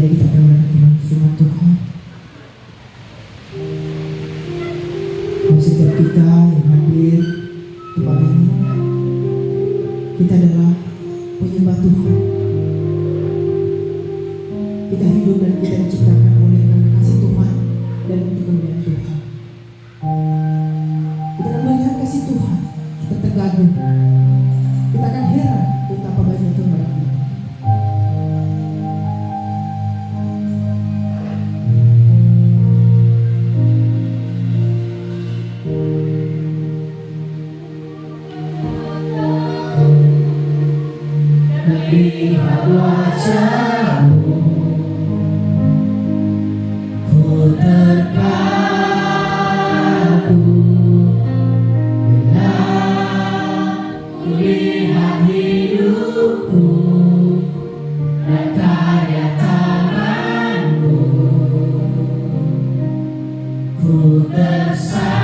saja kita perhatikan firman Tuhan. Dan setiap kita yang hadir di pagi ini, kita adalah penyembah Tuhan. Kita hidup dan kita diciptakan oleh karena kasih Tuhan dan untuk kemuliaan Tuhan. Kita akan melihat kasih Tuhan, kita terkagum, kita akan heran betapa banyak Tuhan dalam hidup. Melihat wajah-Mu, ku terkagum bila ku lihat hidupku dan karya tangan-Mu. Ku tersanjung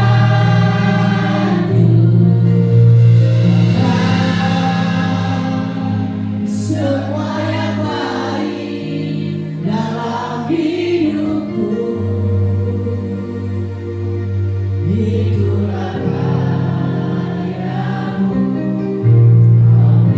semua yang baik dalam hidupku. Itulah karya-Mu, Kau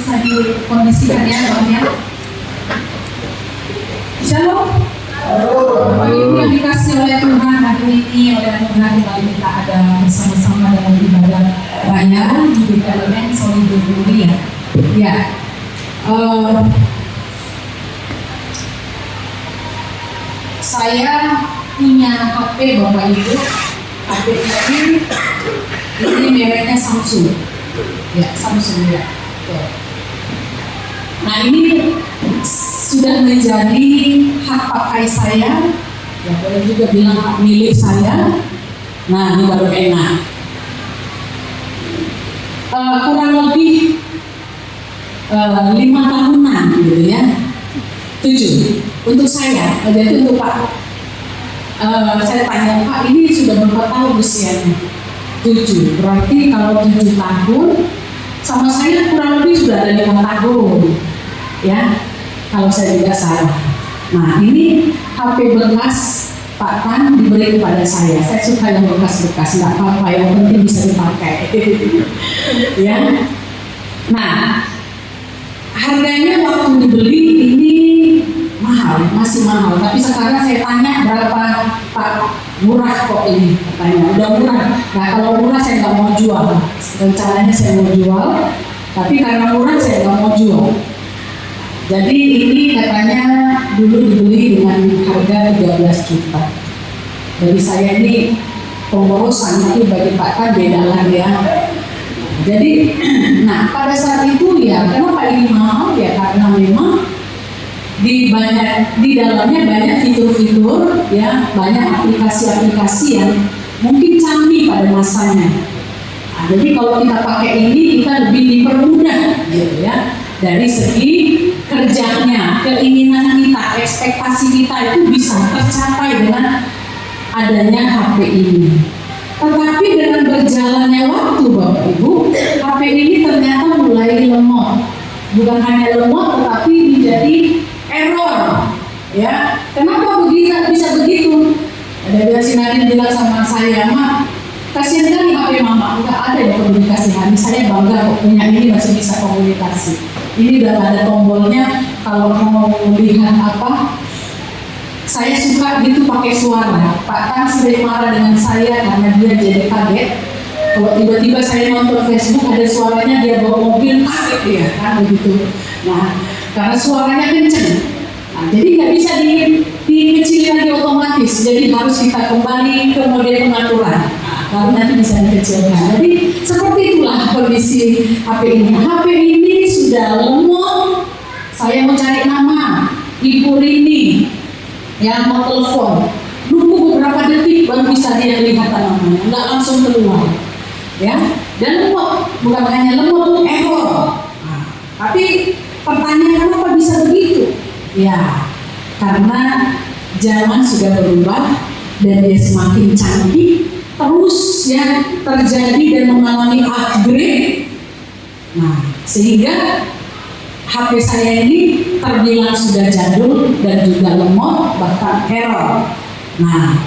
bisa dikondisikan ya Bang ya. Shalom. Bapak Ibu yang dikasih oleh Tuhan hari ini, oleh Tuhan kembali kita ada bersama-sama dalam ibadah raya di BKMN Solidarity ya. Saya punya HP Bapak Ibu. HP ini mereknya Samsung. Ya, Samsung ya. Nah, ini sudah menjadi hak pakai saya, ya boleh juga bilang hak milik saya. Nah, ini baru enak. Kurang lebih 5 tahunan gitu ya. 7 untuk saya, jadi untuk Pak. Saya tanya Pak, ini sudah berapa tahun usianya? 7. Berarti kalau 7 tahun sama saya kurang lebih sudah ada 5 tahun. Ya, kalau saya tidak salah. Nah, ini HP bekas Pak Tan diberi kepada saya. Saya suka yang bekas-bekas, nggak apa-apa, yang penting bisa dipakai. Ya. Nah, harganya waktu dibeli ini mahal, masih mahal. Tapi sekarang saya tanya berapa Pak, murah kok ini? Katanya udah murah. Nah, kalau murah saya nggak mau jual. Rencananya saya mau jual, tapi karena murah saya nggak mau jual. Jadi ini katanya dulu dibeli dengan harga 13 juta. Jadi saya ini pemborosan itu bagi Pak Tan beda lagi ya. Jadi, nah pada saat itu ya kenapa ini mahal ya, karena memang di dalamnya banyak fitur-fitur ya, banyak aplikasi-aplikasi yang mungkin canggih pada masanya. Nah, jadi kalau kita pakai ini kita lebih dipermudah gitu ya, dari segi kerjanya, keinginan kita, ekspektasi kita itu bisa tercapai dengan adanya HP ini. Tetapi dengan berjalannya waktu Bapak Ibu, HP ini ternyata mulai lemot. Bukan hanya lemot, tetapi menjadi error. Ya, kenapa bisa begitu? Ada Sinadin bilang sama saya, Mak, kasihan kan HP Mama, enggak ada yang komunikasi. Saya bangga kok punya ini masih bisa komunikasi. Ini udah ada tombolnya, kalau mau lihat apa, saya suka gitu pakai suara. Pak Tan sering marah dengan saya karena dia jadi kaget. Kalau tiba-tiba saya nonton Facebook ada suaranya, dia bawa mobil, kaget dia kan begitu. Nah, karena suaranya kenceng. Nah, jadi nggak bisa dikecilin lagi otomatis. Jadi harus kita kembali ke mode pengaturan. Lalu nanti bisa dikecilkan. Jadi seperti itulah kondisi HP ini. HP ini sudah lemot. Saya mau cari nama Ibu Rini, ya mau telepon, nunggu beberapa detik baru bisa dia lihat namanya, nggak langsung keluar, ya. Dan lemot, bukan hanya lemot, error. Nah, tapi pertanyaan kenapa bisa begitu? Ya, karena zaman sudah berubah dan dia semakin canggih. Terus ya terjadi dan mengalami upgrade. Nah, sehingga HP saya ini terbilang sudah jadul dan juga lemot, bahkan error. Nah,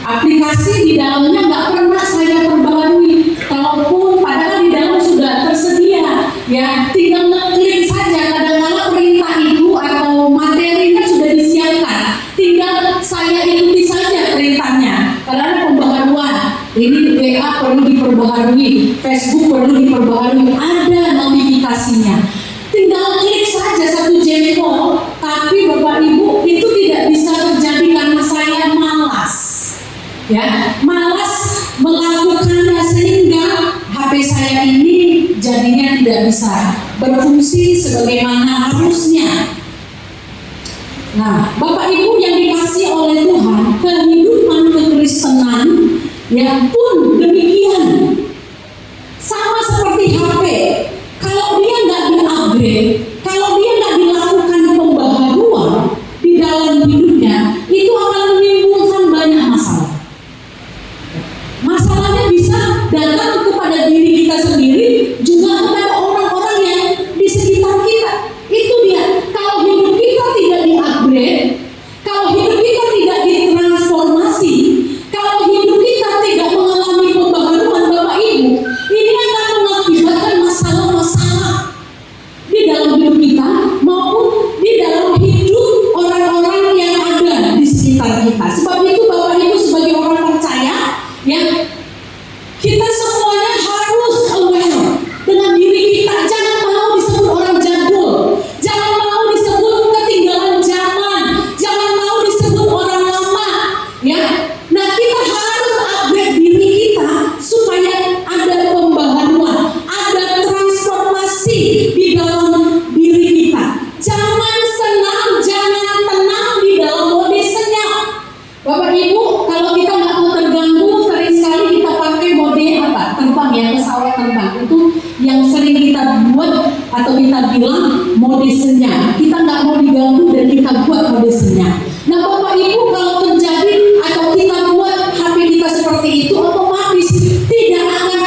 aplikasi di dalamnya nggak pernah saya perbarui. Kalaupun padahal di dalam sudah tersedia, ya tinggal ngeklik saja. Kadang-kadang perintah itu atau materinya sudah disiapkan. Tinggal saya ikuti saja perintahnya. Karena pembaharuan. Ini WA perlu diperbaharui, Facebook perlu diperbaharui, ada notifikasinya. Tinggal klik saja 1 jempol, tapi Bapak Ibu itu tidak bisa terjadi karena saya malas. Ya, malas melakukannya sehingga HP saya ini jadinya tidak bisa berfungsi sebagaimana harusnya. Nah, Bapak Ibu yang dikasih oleh Tuhan, kehidupan kekristenan ya pun demikian, sama seperti HP. Kalau dia nggak di-upgrade, kalau dia nggak dilakukan pembaharuan di dalam hidupnya, itu akan menimbulkan banyak masalah. Masalahnya bisa datang kepada diri kita sendiri, juga kepada orang-orang yang di sekitar kita. Itu dia. Kalau hidup kita tidak di-upgrade, kalau hidup kita tidak ditransformasi, kalau hidup kita tidak mengalami pembaharuan, Bapak modesenya, kita nggak mau diganggu dan kita buat modesenya. Nah Bapak Ibu, kalau terjadi atau kita buat HP kita seperti itu, otomatis tidak akan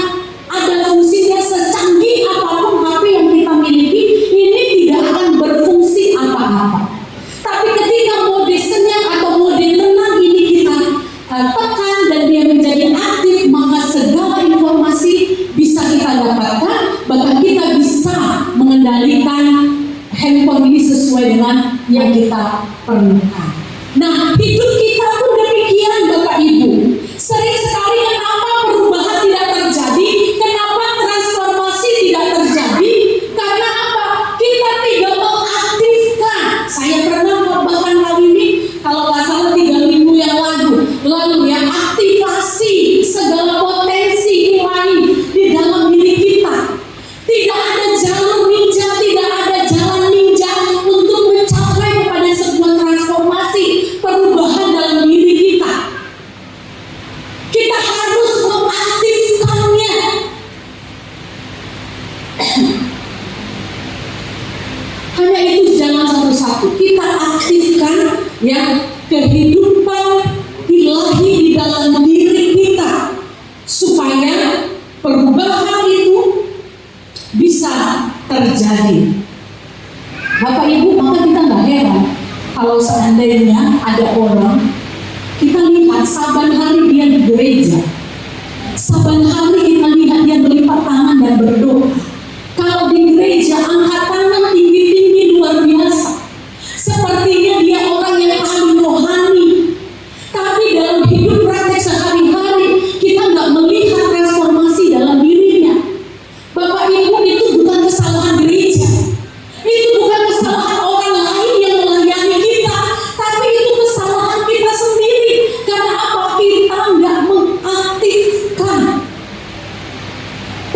ada fungsinya secanggih apapun HP yang kita miliki, ini tidak akan berfungsi apa-apa. Tapi ketika modesenya atau mode tenang ini kita tekan dan dia menjadi aktif, maka segala informasi bisa kita dapatkan, bahkan kita bisa mengendalikan handphone ini sesuai dengan yang kita perlukan. Nah, hidup kita pun demikian Bapak Ibu. Sering sekali kenapa perubahan tidak terjadi, kenapa transformasi tidak terjadi, karena apa? Kita tidak mengaktifkan. Saya pernah bahkan kali ini, kalau nggak salah 3 minggu yang lalu ya, aktivasi segala potensi lain di dalam diri kita. Tidak ada jalur ninja, tidak ada jalan ninja untuk mencapai kepada sebuah transformasi perubahan dalam diri kita. Kita harus mengaktifkannya. Hanya itu jangan satu-satu. Kita aktifkan ya kehidupan ilahi di dalam diri kita supaya perubahan itu bisa terjadi. Bapak Ibu, maka kita nggak heran kalau seandainya ada orang, kita lihat saban hari dia di gereja, saban hari kita lihat dia melipat tangan dan berdoa. Kalau di gereja angkat tangan tinggi-tinggi luar biasa, sepertinya dia orang yang paling rohani. Tapi dalam hidup praktek sehari-hari kita nggak melihat transformasi dalam dirinya. Bapak Ibu, itu bukan kesalahan gereja, itu bukan kesalahan orang lain yang melayani kita, tapi itu kesalahan kita sendiri. Karena apa? Kita nggak mengaktifkan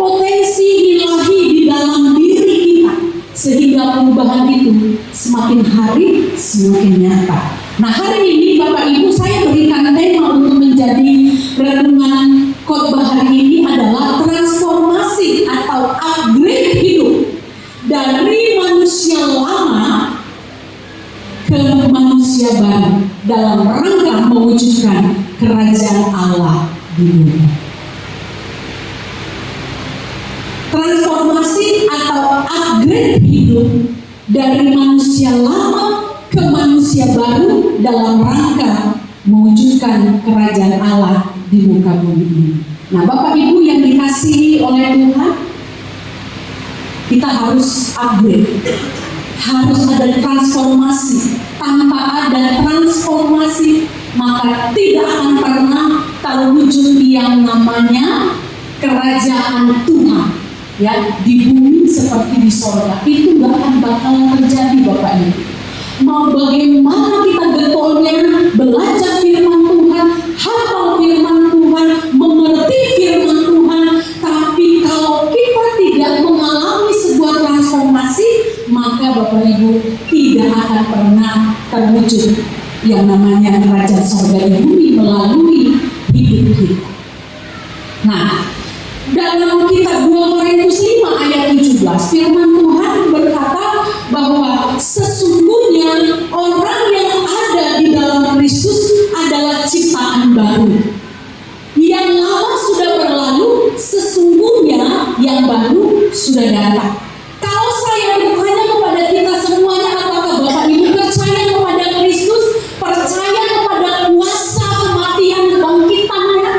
potensi ilahi di dalam diri kita, sehingga perubahan itu semakin hari semakin nyata. Nah, hari ini Bapak Ibu, saya berikan tema untuk menjadi renungan khotbah hari ini adalah transformasi atau upgrade hidup dari manusia lama ke manusia baru dalam rangka mewujudkan kerajaan Allah di bumi. Transformasi atau upgrade hidup dari manusia lama ke manusia baru dalam rangka mewujudkan kerajaan Allah di muka bumi ini. Nah, Bapak Ibu yang dikasihi oleh Tuhan, kita harus upgrade, harus ada transformasi. Tanpa ada transformasi, maka tidak akan pernah terwujud yang namanya kerajaan Tuhan ya di bumi seperti di sorga. Itu gak akan bakalan terjadi Bapak Ibu. Mau bagaimana kita getolnya belajar firman Tuhan, hafal firman Tuhan, mengerti firman Tuhan, tapi kalau kita tidak mengalami sebuah transformasi, maka Bapak Ibu tidak akan pernah terwujud yang namanya kerajaan sorga di bumi melalui hidup kita. Nah, dalam kitab 2 Korintus 5 ayat 17, firman Tuhan berkata bahwa sesungguhnya orang yang ada di dalam Kristus adalah ciptaan baru. Yang lama sudah berlalu, sesungguhnya yang baru sudah datang. Kalau saya bertanya kepada kita semuanya, apakah Bapak Ibu percaya kepada Kristus, percaya kepada kuasa kematian kebangkitannya?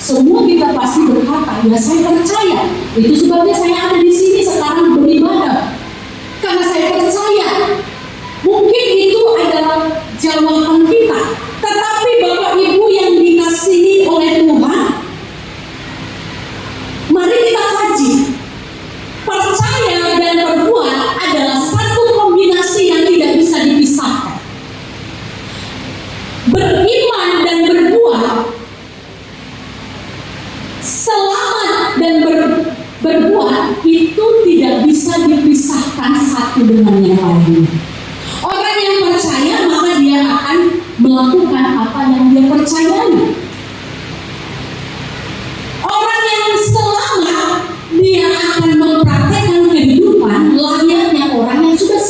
Semua kita pasti berkata, ya saya percaya. Itu sebabnya saya ada di sini sekarang beribadah. Karena saya percaya. Mungkin itu adalah jawaban kita. Tetapi Bapak Ibu yang dikasihi oleh Tuhan, mari kita kaji. Percaya dan berbuat adalah satu kombinasi yang tidak bisa dipisahkan. Beriman dan berbuat, selamat dan berbuat itu tidak bisa dipisahkan satu dengan yang lain. Orang yang percaya maka dia akan melakukan apa yang dia percayai. Orang yang selamat dia akan mempraktekkan kehidupan layaknya orang yang sudah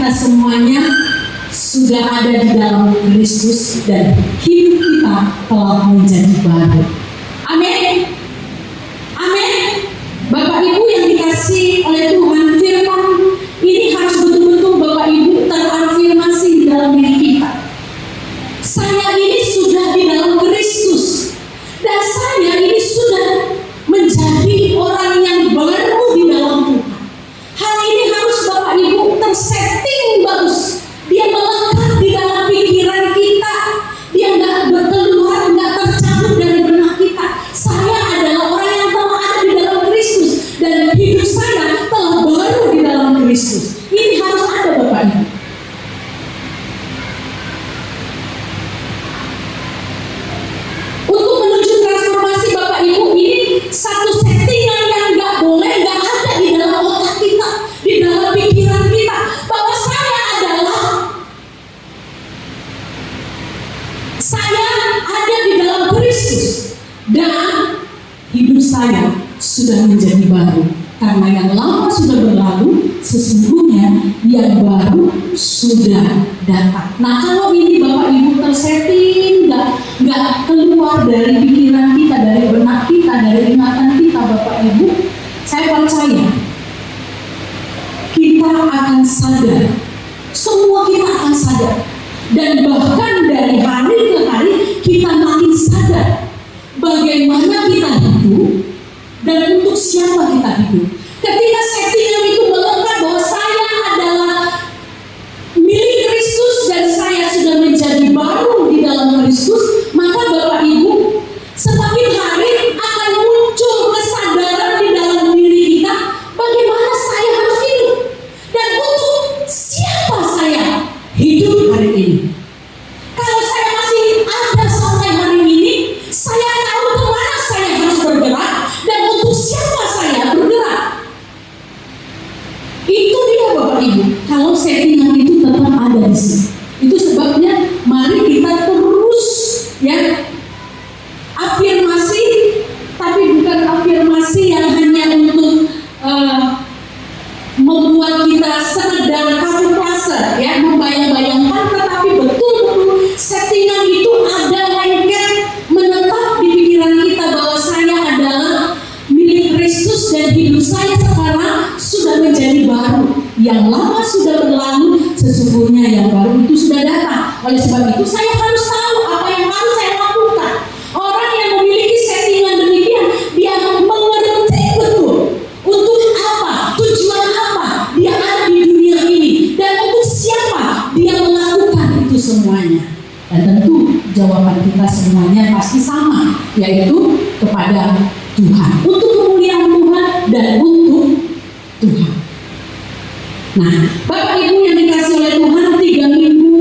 kita semuanya sudah ada di dalam Kristus dan hidup kita telah menjadi baru. Amin. Amin. Bapak Ibu yang dikasih oleh Tuhan, firman ini harus betul-betul Bapak Ibu terafirmasi di dalam diri kita. Saya ini sudah di dalam Kristus dan saya ini sudah menjadi orang yang baru di dalam Tuhan. Hal ini harus Bapak Ibu tersetting bagus. Dia melekat di dalam pikiran kita. Dia nggak keluar, nggak tercabut dari benak kita. Saya adalah orang yang telah ada di dalam Kristus dan hidup saya telah baru di dalam Kristus. Ini harus ada Bapak Ibu. Untuk menuju transformasi Bapak Ibu, ini satu settingan yang nggak boleh nggak ada di dalam otak kita, di dalam pikiran kita, bahwa saya ada di dalam Kristus dan hidup saya sudah menjadi baru. Karena yang lama sudah berlalu, sesungguhnya yang baru sudah datang. Nah, kalau ini Bapak Ibu tersetting, nggak keluar dari pikiran kita, dari benak kita, dari ingatan kita, Bapak Ibu, saya percaya kita akan sadar. Semua kita akan sadar. Dan bahkan dari hari ke hari kita makin sadar bagaimana kita hidup dan untuk siapa kita hidup. Ketika settingan itu melekat bahwa saya adalah milik Kristus dan saya sudah menjadi baru di dalam Kristus, maka Bapak Ibu, semakin hari akan muncul kesadaran di dalam diri kita bagaimana saya harus hidup dan untuk siapa saya hidup hari ini. Kalau saya masih ada sampai hari ini, saya tahu kemana saya harus bergerak dan untuk siapa saya bergerak. Itu dia Bapak Ibu. Kalau settingan itu tetap ada di sini. Itu sebabnya mari kita terus ya afirmasi, tapi bukan afirmasi yang hanya untuk membuat kita sekedar kamuflase ya, membayang-bayangkan, tetapi betul-betul settingan itu ada lengket menetap di pikiran kita bahwa saya adalah milik Kristus dan hidup saya sekarang sudah menjadi baru. Yang lama sudah berlalu, sesungguhnya yang baru itu sudah datang. Oleh sebab itu saya harus tahu apa yang harus saya lakukan. Orang yang memiliki settingan demikian, dia mengerti betul untuk apa, tujuan apa dia ada di dunia ini dan untuk siapa dia melakukan itu semuanya. Dan tentu jawaban kita semuanya pasti sama, yaitu kepada Tuhan, untuk kemuliaan Tuhan dan untuk Tuhan. Nah, Bapak Ibu yang dikasih oleh Tuhan, 3 minggu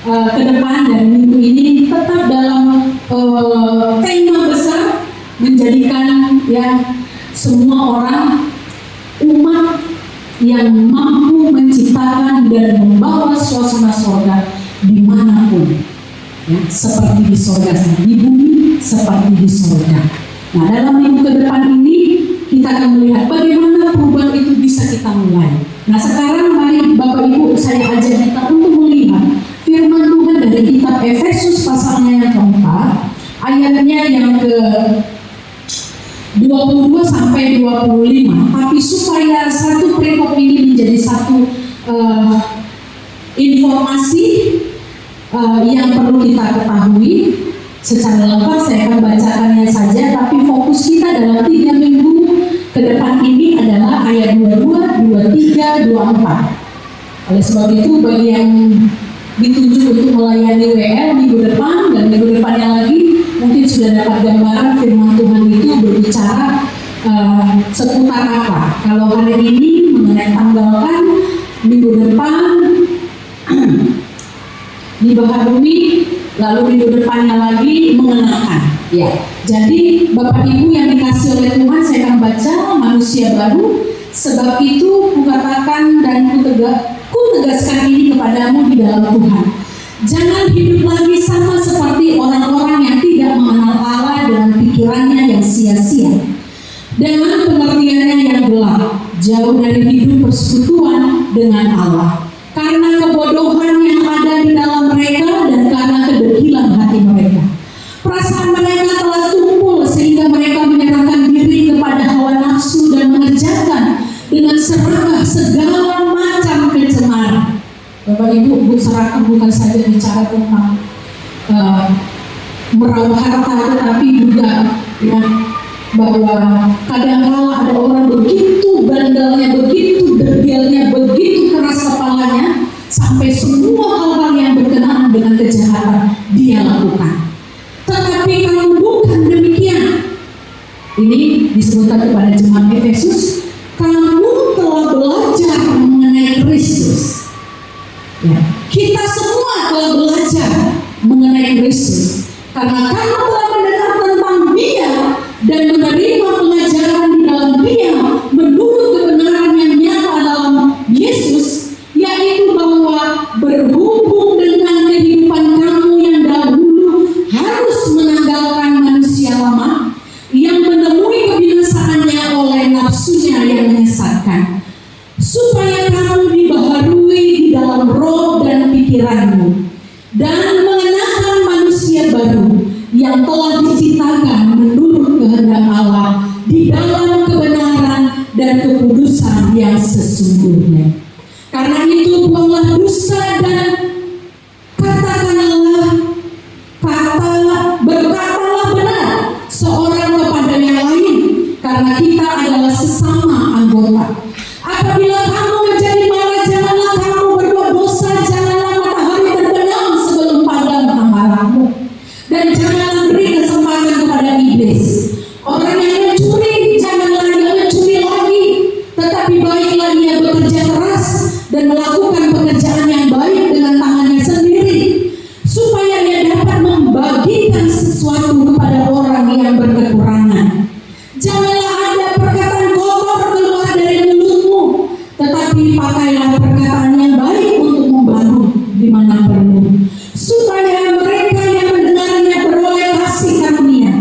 ke depan dan minggu ini tetap dalam tema besar menjadikan ya semua orang umat yang mampu menciptakan dan membawa suasana surga dimanapun, ya, seperti di surga, di bumi seperti di surga. Nah, dalam minggu ke depan ini kita akan melihat bagaimana perubahan itu bisa kita mulai. Nah, sekarang mari Bapak Ibu saya ajak kita untuk melihat firman Tuhan dari kitab Efesus pasalnya yang keempat, ayatnya yang ke 22 sampai 25. Tapi supaya satu perikop ini menjadi satu informasi yang perlu kita ketahui secara lengkap, saya akan bacakannya saja, tapi fokus kita dalam 3 minggu ke depan ini adalah ayat 22, 23, 24. Oleh sebab itu, bagi yang ditunjuk untuk melayani WL minggu depan dan minggu depannya lagi, mungkin sudah dapat gambaran firman Tuhan itu berbicara seputar apa. Kalau hari ini mengenai tanggalkan, minggu depan dibaharui, lalu minggu depannya lagi mengenakan. Ya, jadi Bapak Ibu yang dikasih oleh Tuhan, saya akan baca manusia baru. Sebab itu kukatakan dan kutegaskan ini kepadamu di dalam Tuhan. Jangan hidup lagi sama seperti orang-orang yang tidak mengenal Allah dengan pikirannya yang sia-sia, dengan pengertiannya yang gelap, jauh dari hidup persekutuan dengan Allah. karena kebodohan yang ada di dalam mereka dan karena kedegilan hati mereka. Perasaan mereka telah tumpul sehingga mereka menyerahkan diri kepada hawa nafsu dan mengerjakan dengan serakah segala macam pencemaran. Bapak Ibu, serakah bukan saja bicara tentang meraup harta, tetapi juga ya, bahwa kadang-kala ada orang begitu bandelnya, begitu degilnya, begitu keras kepalanya, sampai semua hal-hal yang berkenaan dengan kejahatan dia lakukan. Tetapi kalau bukan demikian, ini disebutkan kepada jemaat Efesus, kamu telah belajar mengenai Kristus. Ya, kita semua telah belajar mengenai Kristus, karena kamu telah mendengar tentang Dia dan menerima pengajaran di dalam Dia menurut kebenaran yang nyata dalam Yesus, yaitu bahwa berhubung dengan kehidupan kamu yang dahulu harus menanggalkan manusia lama yang menemui kebinasaannya oleh nafsunya yang menyesatkan, supaya kamu dibaharui di dalam roh dan pikiranmu, dan mengenakan manusia baru yang telah diciptakan menurut kehendak Allah di dalam kebenaran dan kekudusan yang sesungguhnya. Karena itu buanglah dusta dan berkatalah benar seorang kepada yang lain, karena kita adalah sesama anggota. Apabila kamu menjadi marah, janganlah kamu berbuat dosa, janganlah matahari terbenam sebelum padam amarahmu, dan janganlah beri kesempatan kepada iblis. Orang yang mencuri, janganlah dia mencuri lagi, tetapi baiklah dia bekerja keras dan melakukan pekerjaan yang baik dengan tangannya sendiri, supaya dia dapat membagikan sesuatu kepada orang yang berkekurangan. Janganlah ada perkataan kotor keluar dari mulutmu, tetapi pakailah perkataan yang baik untuk membangun di mana perlu, supaya mereka yang mendengarnya beroleh kasih karunia.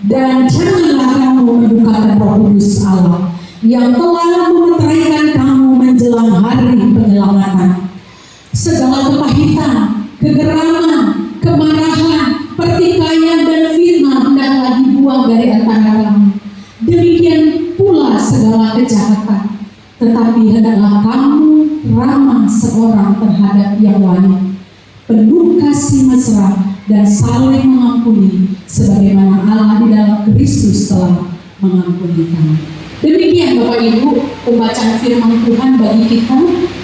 Dan janganlah kamu mendukakan Roh Kudus Allah yang telah memeteraikan kamu menjelang hari penyelamatan. Segala kepahitan, kegeraman, kemarahan, pertikaian dan fitnah hendaklah dibuang dari antara kamu. Demikian pula segala kejahatan. Tetapi hendaklah kamu ramah seorang terhadap yang lain, penuh kasih mesra dan saling mengampuni, sebagaimana Allah di dalam Kristus telah mengampuni kamu. Demikian Bapak Ibu pembacaan firman Tuhan bagi kita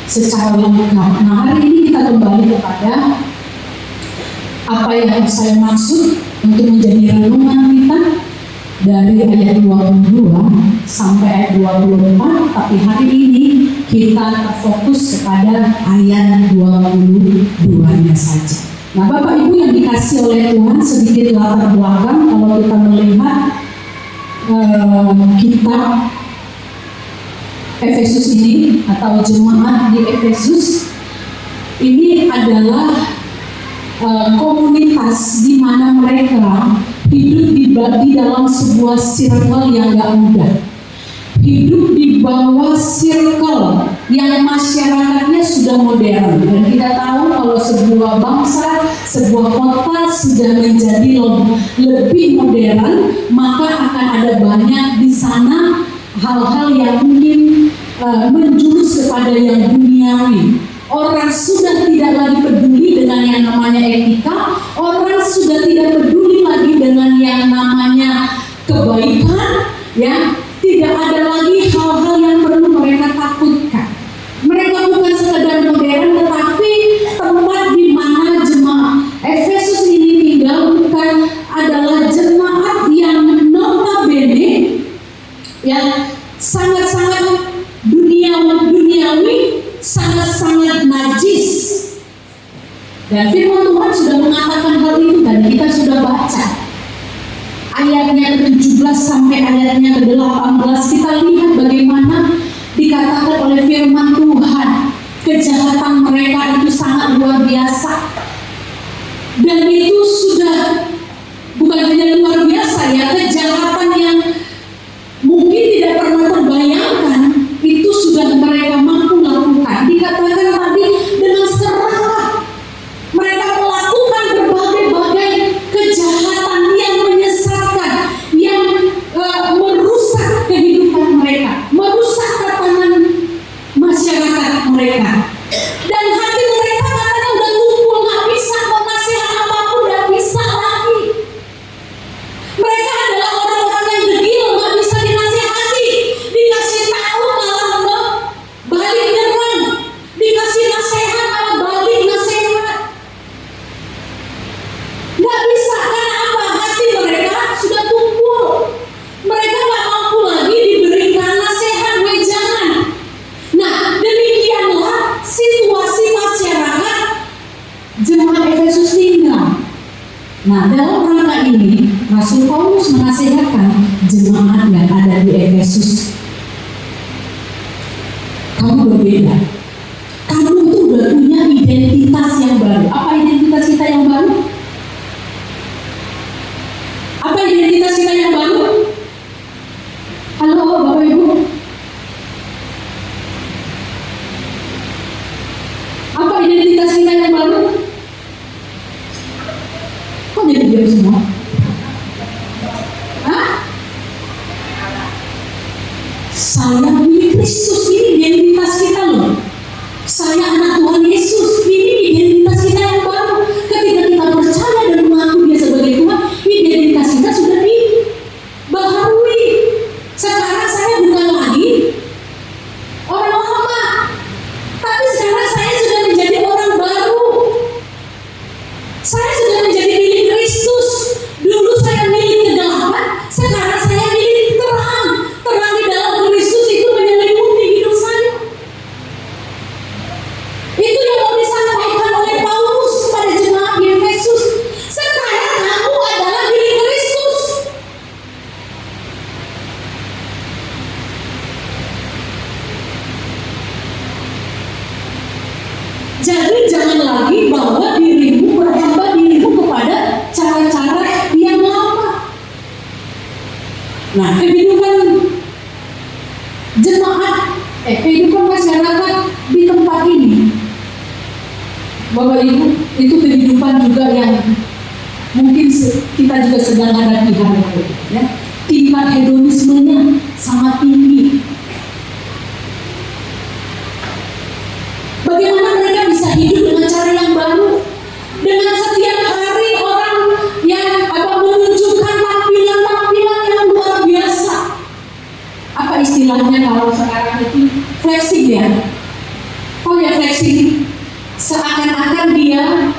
secara lengkap. Nah, hari ini kita kembali kepada apa yang saya maksud untuk menjadi renungan kita dari ayat 22 sampai ayat 24, tapi hari ini kita fokus kepada ayat 22-nya saja. Nah, Bapak Ibu yang dikasih oleh Tuhan, sedikit latar belakang kalau kita melihat kitab Efesus ini atau jemaat di Efesus ini adalah komunitas di mana mereka hidup di dalam sebuah circle yang gak mudah, hidup di bawah circle yang masyarakatnya sudah modern. Dan kita tahu kalau sebuah bangsa, sebuah kota sudah menjadi lebih modern, maka akan ada banyak di sana hal-hal yang mungkin menjurus kepada yang duniawi. Orang sudah tidak lagi peduli dengan yang namanya etika, orang sudah tidak peduli lagi dengan yang namanya kebaikan, ya. Tidak ada lagi hal-hal yang perlu mereka takutkan. Mereka bukan sekadar modern, tetapi tempat di mana jemaat Efesus ini tinggal bukan adalah jemaat yang notabene yang sangat-sangat duniawi, sangat-sangat najis. Dan firman Tuhan sudah mengatakan hal itu dan kita sudah baca ayatnya ke-17 sampai ayatnya ke-18. Kita lihat bagaimana dikatakan oleh firman Tuhan kejahatan mereka itu sangat luar biasa. Dan itu sudah bukan hanya luar biasa ya, kejahatan yang mungkin tidak pernah terbayangkan itu sudah mereka mampu lakukan. Dikatakan tadi Nah, dalam rangka ini, Rasul Paulus menasihatkan jemaat yang ada di Efesus. Kamu berbeda. Kamu itu udah punya identitas yang baru. Apa identitas kita yang baru? Apa identitas kita yang baru? Halo Bapak Ibu? Apa identitas kita yang baru? Kok jadi diam semua? Hah? Saya milik Kristus, ini identitas kita loh. Saya anak Tuhan Yesus, ini identitas kita yang baru. Ketika kita percaya dan mengaku Dia sebagai Tuhan, identitas kita sudah dibaharui. Sekarang saya bukan lagi orang lama, tapi sekarang saya sudah menjadi orang baru. Saya sudah menjadi milik Kristus. Dulu saya milik kegelapan, sekarang saya milik terang. Terang di dalam Kristus itu menyelimuti hidup saya. Itu yang mau disampaikan oleh Paulus pada jemaat di Efesus. Sekarang kamu adalah milik Kristus. Jadi jangan lagi bawa dirimu, berhamba dirimu kepada cara-cara yang lama. Nah, kehidupan jemaat, kehidupan masyarakat di tempat ini, Bapak Ibu, itu kehidupan juga yang mungkin kita juga sedang hadapi hari-hari, ya. Tingkat hedonismenya sangat tinggi. Bagaimana mereka bisa hidup dengan cara yang baru? Dengan setiap hari orang yang menunjukkan tampilan-tampilan yang luar biasa. Apa istilahnya kalau sekarang itu flexing ya? Oh ya, flexing. Seakan-akan dia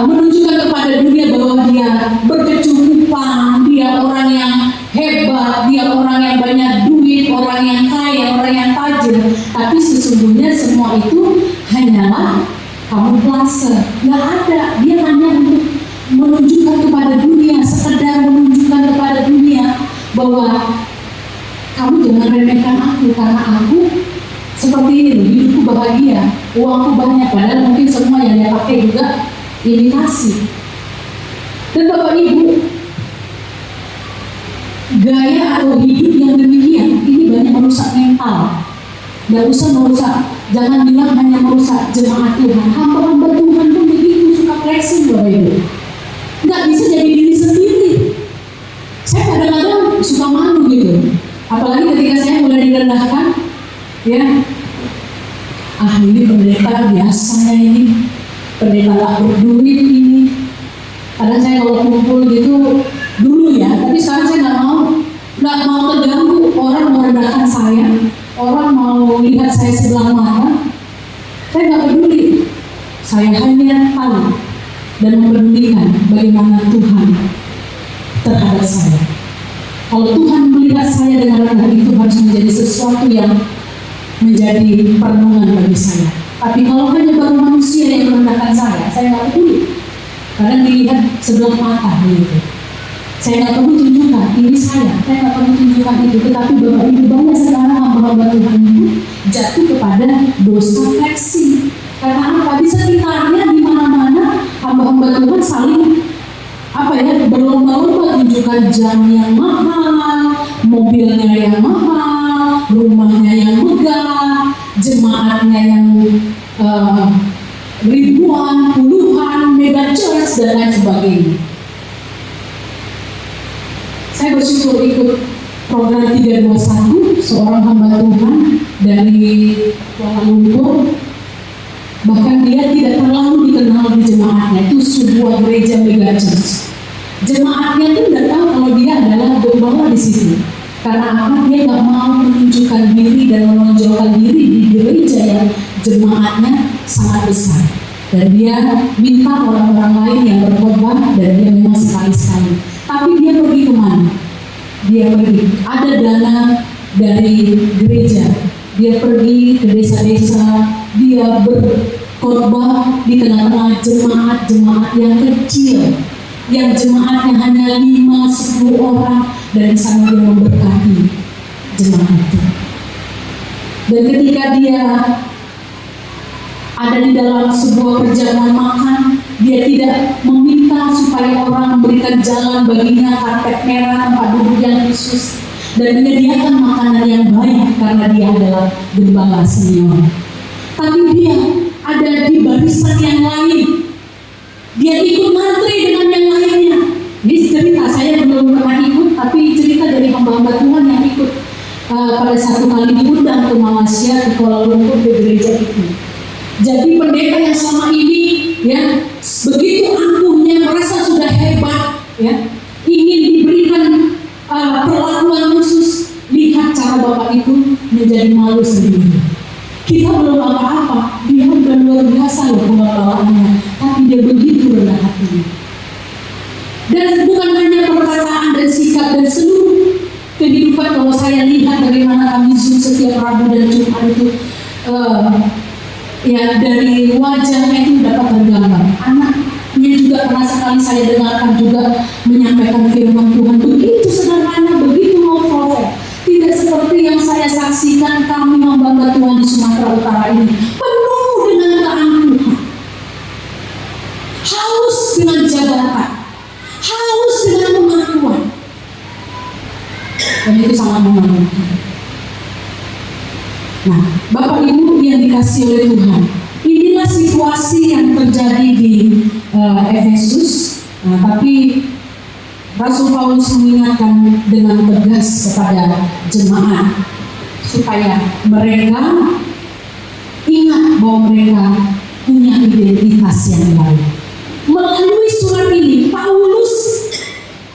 menunjukkan kepada dunia bahwa dia berkecukupan, dia orang yang hebat, dia orang yang banyak duit, orang yang kaya, orang yang tajir. Tapi sesungguhnya semua itu hanyalah kamuflase. Nggak ada. Dia hanya untuk menunjukkan kepada dunia, sekedar menunjukkan kepada dunia bahwa kamu jangan remehkan aku, karena aku seperti ini loh, hidupku bahagia, uangku banyak. Padahal mungkin semua yang dia pakai juga imitasi. Dan Bapak Ibu, gaya atau hidup yang demikian ini banyak merusak mental. Gak usah merusak, jangan bilang hanya merusak jemaat Tuhan. Hamba-hamba Tuhan pun begitu, suka flexing Bapak Ibu. Gak bisa jadi diri sendiri. Saya kadang-kadang suka malu gitu. Apalagi ketika saya mulai direndahkan, ya, ini pendeta biasanya ini, pendeta tak berduit ini. Kadang saya kalau kumpul gitu dulu ya, tapi sekarang saya nggak mau terganggu. Orang mau merendahkan saya, orang mau lihat saya sebelah mata, saya nggak peduli. Saya hanya tahu dan mempedulikan bagaimana Tuhan terhadap saya. Kalau Tuhan melihat saya dengan rendah, itu harus menjadi sesuatu yang menjadi perenungan bagi saya. Tapi kalau hanya baru manusia yang merendahkan saya nggak peduli. Karena dilihat sebelah mata begitu. Saya nggak perlu tunjukkan ini saya nggak perlu tunjukkan itu. Tetapi Bapak Ibu, banyak sekarang hamba-hamba Tuhan itu jatuh kepada dosa flexing. Karena apa? Di sekitarnya di mana-mana hamba-hamba Tuhan saling berlomba-lomba tunjukkan jam yang mahal, mobilnya yang mahal, rumahnya yang megah, jemaatnya yang ribuan, puluhan, mega church dan lain sebagainya. Saya bersyukur ikut program 321, seorang hamba Tuhan dari Kuala Lumpur. Bahkan dia tidak terlalu dikenal di jemaatnya, itu sebuah gereja mega church. Jemaatnya itu tidak tahu kalau dia adalah gembala di situ. Karena apa? Dia nggak mau menunjukkan diri dan menonjolkan diri di gereja yang jemaatnya sangat besar. Dan dia minta orang-orang lain yang berkorban, dan dia memang sekali-sekali. Tapi dia pergi kemana? Dia pergi. Ada dana dari gereja. Dia pergi ke desa-desa. Dia berkorban di tengah-tengah jemaat-jemaat yang kecil. yang jemaatnya hanya 5-10 orang, dan di sana dia memberkati jemaat itu. Dan ketika dia ada di dalam sebuah perjamuan makan, dia tidak meminta supaya orang memberikan jalan baginya, karpet merah, tempat duduk yang khusus, dan menyediakan makanan yang baik karena dia adalah gembala senior. Tapi dia ada di barisan yang lain. Dia ikut ngantri dengan yang lainnya. Ini cerita, saya belum pernah ikut, tapi cerita dari hamba-hamba Tuhan yang ikut pada satu kali diundang ke Malaysia, ke Kuala Lumpur, ke gereja itu. Jadi pendeta yang selama ini ya begitu angkuhnya, merasa sudah hebat, ya ingin diberikan perlakuan khusus. Lihat cara Bapak itu menjadi malu sendiri. Kita belum apa-apa, dia sudah luar biasa loh pembawaannya, tapi dia begitu rendah hatinya. Dan bukan hanya perkataan dan sikap dan seluruh kehidupan. Kalau saya lihat bagaimana kami Zoom setiap Rabu dan Jumat itu, ya dari wajahnya itu dapat tergambar. Anaknya juga pernah sekali saya dengarkan juga menyampaikan firman Tuhan begitu sederhana, begitu mau profet. Tidak seperti yang saya saksikan kami hamba Tuhan di Sumatera Utara ini, penuh dengan keangkuhan, haus dengan jabatan, haus dengan pengakuan, dan itu sangat memalukan. Nah, Bapak Ibu yang dikasih oleh Tuhan, inilah situasi yang terjadi di Efesus. Nah, tapi Rasul Paulus mengingatkan dengan tegas kepada jemaat supaya mereka ingat bahwa mereka punya identitas yang baik. Melalui surat ini, Paulus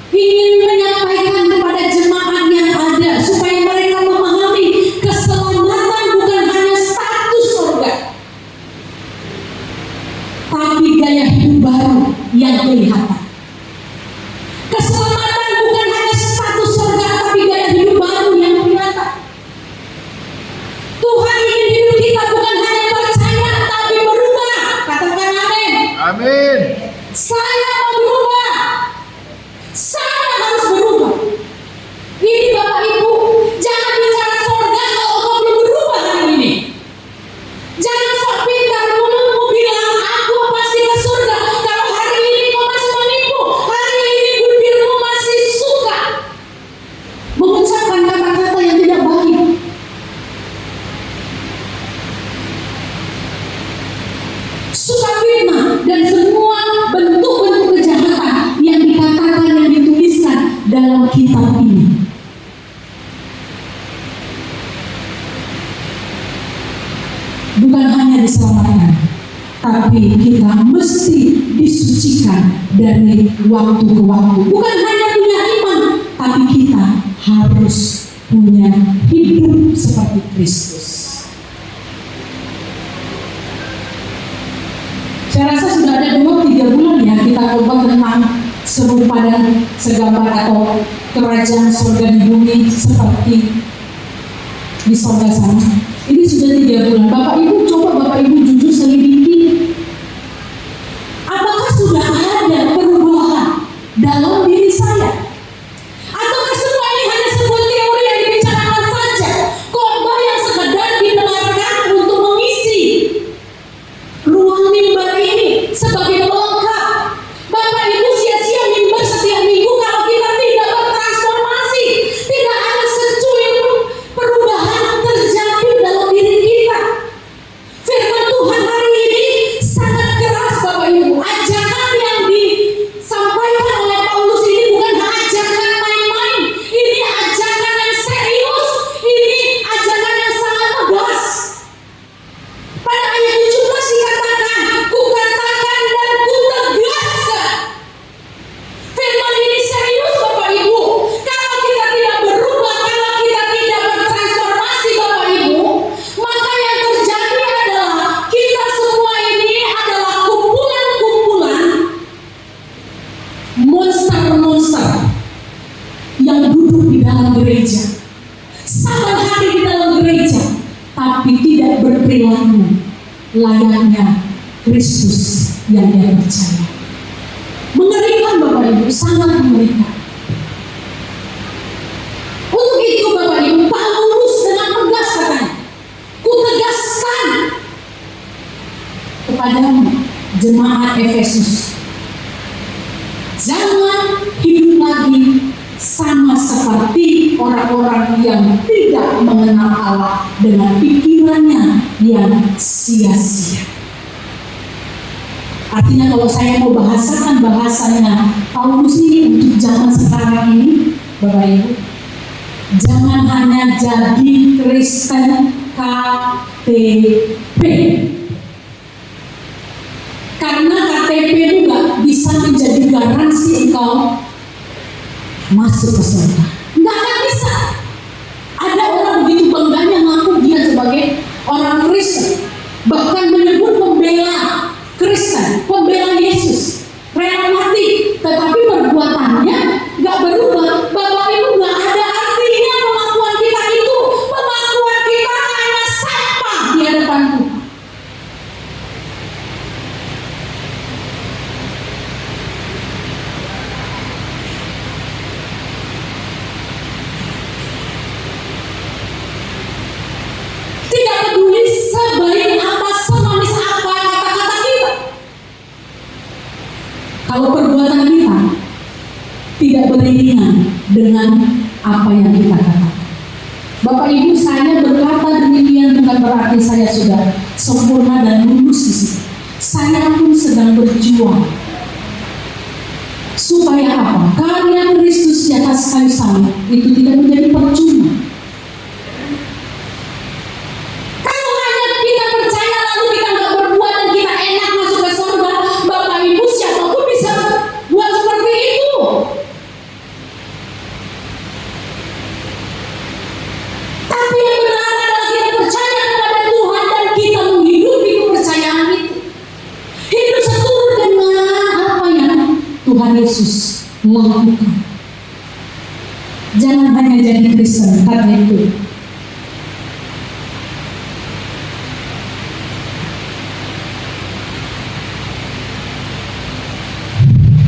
ingin menyampaikan kepada jemaat yang ada supaya mereka memahami keselamatan bukan hanya status surga, tapi gaya hidup baru yang kelihatan. Keselamatan bukan hanya status surga, tapi gaya hidup baru yang kelihatan. Tuhan ingin hidup kita bukan hanya percaya, tapi berubah. Katakan amin. Amin. Saya mau berubah. Saya harus berubah. Ini Bapak Ibu, jangan bicara surga kalau kau belum berubah hari ini. Jangan sok pintar mulutmu bilang aku pasti ke surga. Kalau hari ini kau masih menipu, hari ini bibirmu masih suka mengucapkan kata-kata yang tidak baik. Suka fitnah dan semua bentuk-bentuk kejahatan yang dikatakan, yang dituliskan dalam kitab ini. Bukan hanya diselamatkan, tapi kita mesti disucikan dari waktu ke waktu. Bukan hanya punya iman, tapi kita harus punya hidup seperti Kristus. Saya rasa sudah ada 2-3 bulan ya kita khotbah tentang serupa dan segambar atau kerajaan surga di bumi seperti di surga sana. Ini sudah 3 bulan. Bapak Ibu, coba Bapak Ibu jujur selidiki. Apakah sudah ada perubahan dalam diri saya? Ataukah semua ini hanya sebuah teori yang dibicarakan saja? Khotbah yang sekedar didengarkan untuk mengisi ruang mimbar ini sebagai pelengkap. Bapak Ibu, sia-sia mimbar setiap minggu kalau kita tidak bertransformasi. Tidak ada secuil perubahan terjadi dalam diri kita. Firman Tuhan hari ini sangat keras Bapak Ibu. Ajakan yang disampaikan oleh Paulus ini bukan ajakan main-main. Ini ajakan yang serius. Ini ajakan yang sangat tegas. Pada ayat 17 dikatakan, kukatakan dan kutegaskan. Firman ini serius Bapak Ibu. Kalau kita tidak berubah, kalau kita tidak bertransformasi Bapak Ibu, maka yang terjadi adalah kita semua ini adalah kumpulan-kumpulan monster-monster yang duduk di dalam gereja, sama hadir di dalam gereja, tapi tidak berperilaku layaknya Kristus yang dia percaya. Mengerikan Bapak Ibu, sangat mengerikan. Untuk itu Bapak Ibu, Paulus dengan tegas katanya, "Kutegaskan kepadamu jemaat Efesus, jangan hidup lagi sama seperti orang-orang yang tidak mengenal Allah dengan pikirannya yang sia-sia." Artinya kalau saya mau bahasakan bahasanya Paulus ini untuk zaman sekarang ini, Bapak Ibu, jangan hanya jadi Kristen KTP. Karena KTP itu nggak bisa menjadi garansi engkau masuk ke surga. Nggak akan bisa. Ada orang begitu bangganya ngaku dia sebagai orang Kristen, bahkan menyebut pembela Kristen, pembela Yesus, rela mati, tetapi perbuatannya nggak berubah. Bapak Ibu, nggak ada artinya pengakuan kita itu. Pengakuan kita hanya sampah di hadapan Tuhan. Tidak peduli sebaik apa, semanis apa kata-kata kita, kalau perbuatan kita tidak beriringan dengan apa yang kita katakan. Bapak Ibu, saya berkata demikian bukan berarti saya sudah sempurna dan lulus di sini. Saya pun sedang berjuang supaya apa? Karya Kristus di atas kayu salib itu tidak menjadi percuma. Kalau hanya kita percaya lalu kita nggak berbuat dan kita enak masuk ke surga, Bapak Ibu, siapapun bisa buat seperti itu. Tapi yang benar adalah kita percaya kepada Tuhan dan kita menghidupi kepercayaan itu. Hidup seturut dengan apa yang Tuhan Yesus lakukan. Jangan hanya jadi Kristen karena itu.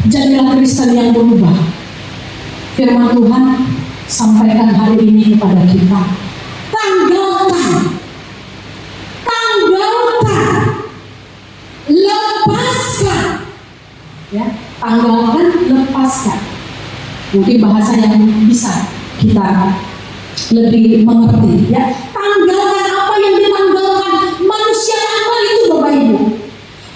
Jadilah Kristen yang berubah. Firman Tuhan sampaikan hari ini kepada kita. Tanggalkan, lepaskan, ya, tanggalkan, lepaskan. Mungkin bahasa yang bisa kita lebih mengerti, ya. Tanggalkan apa yang ditanggalkan. Manusia lama itu, Bapak Ibu.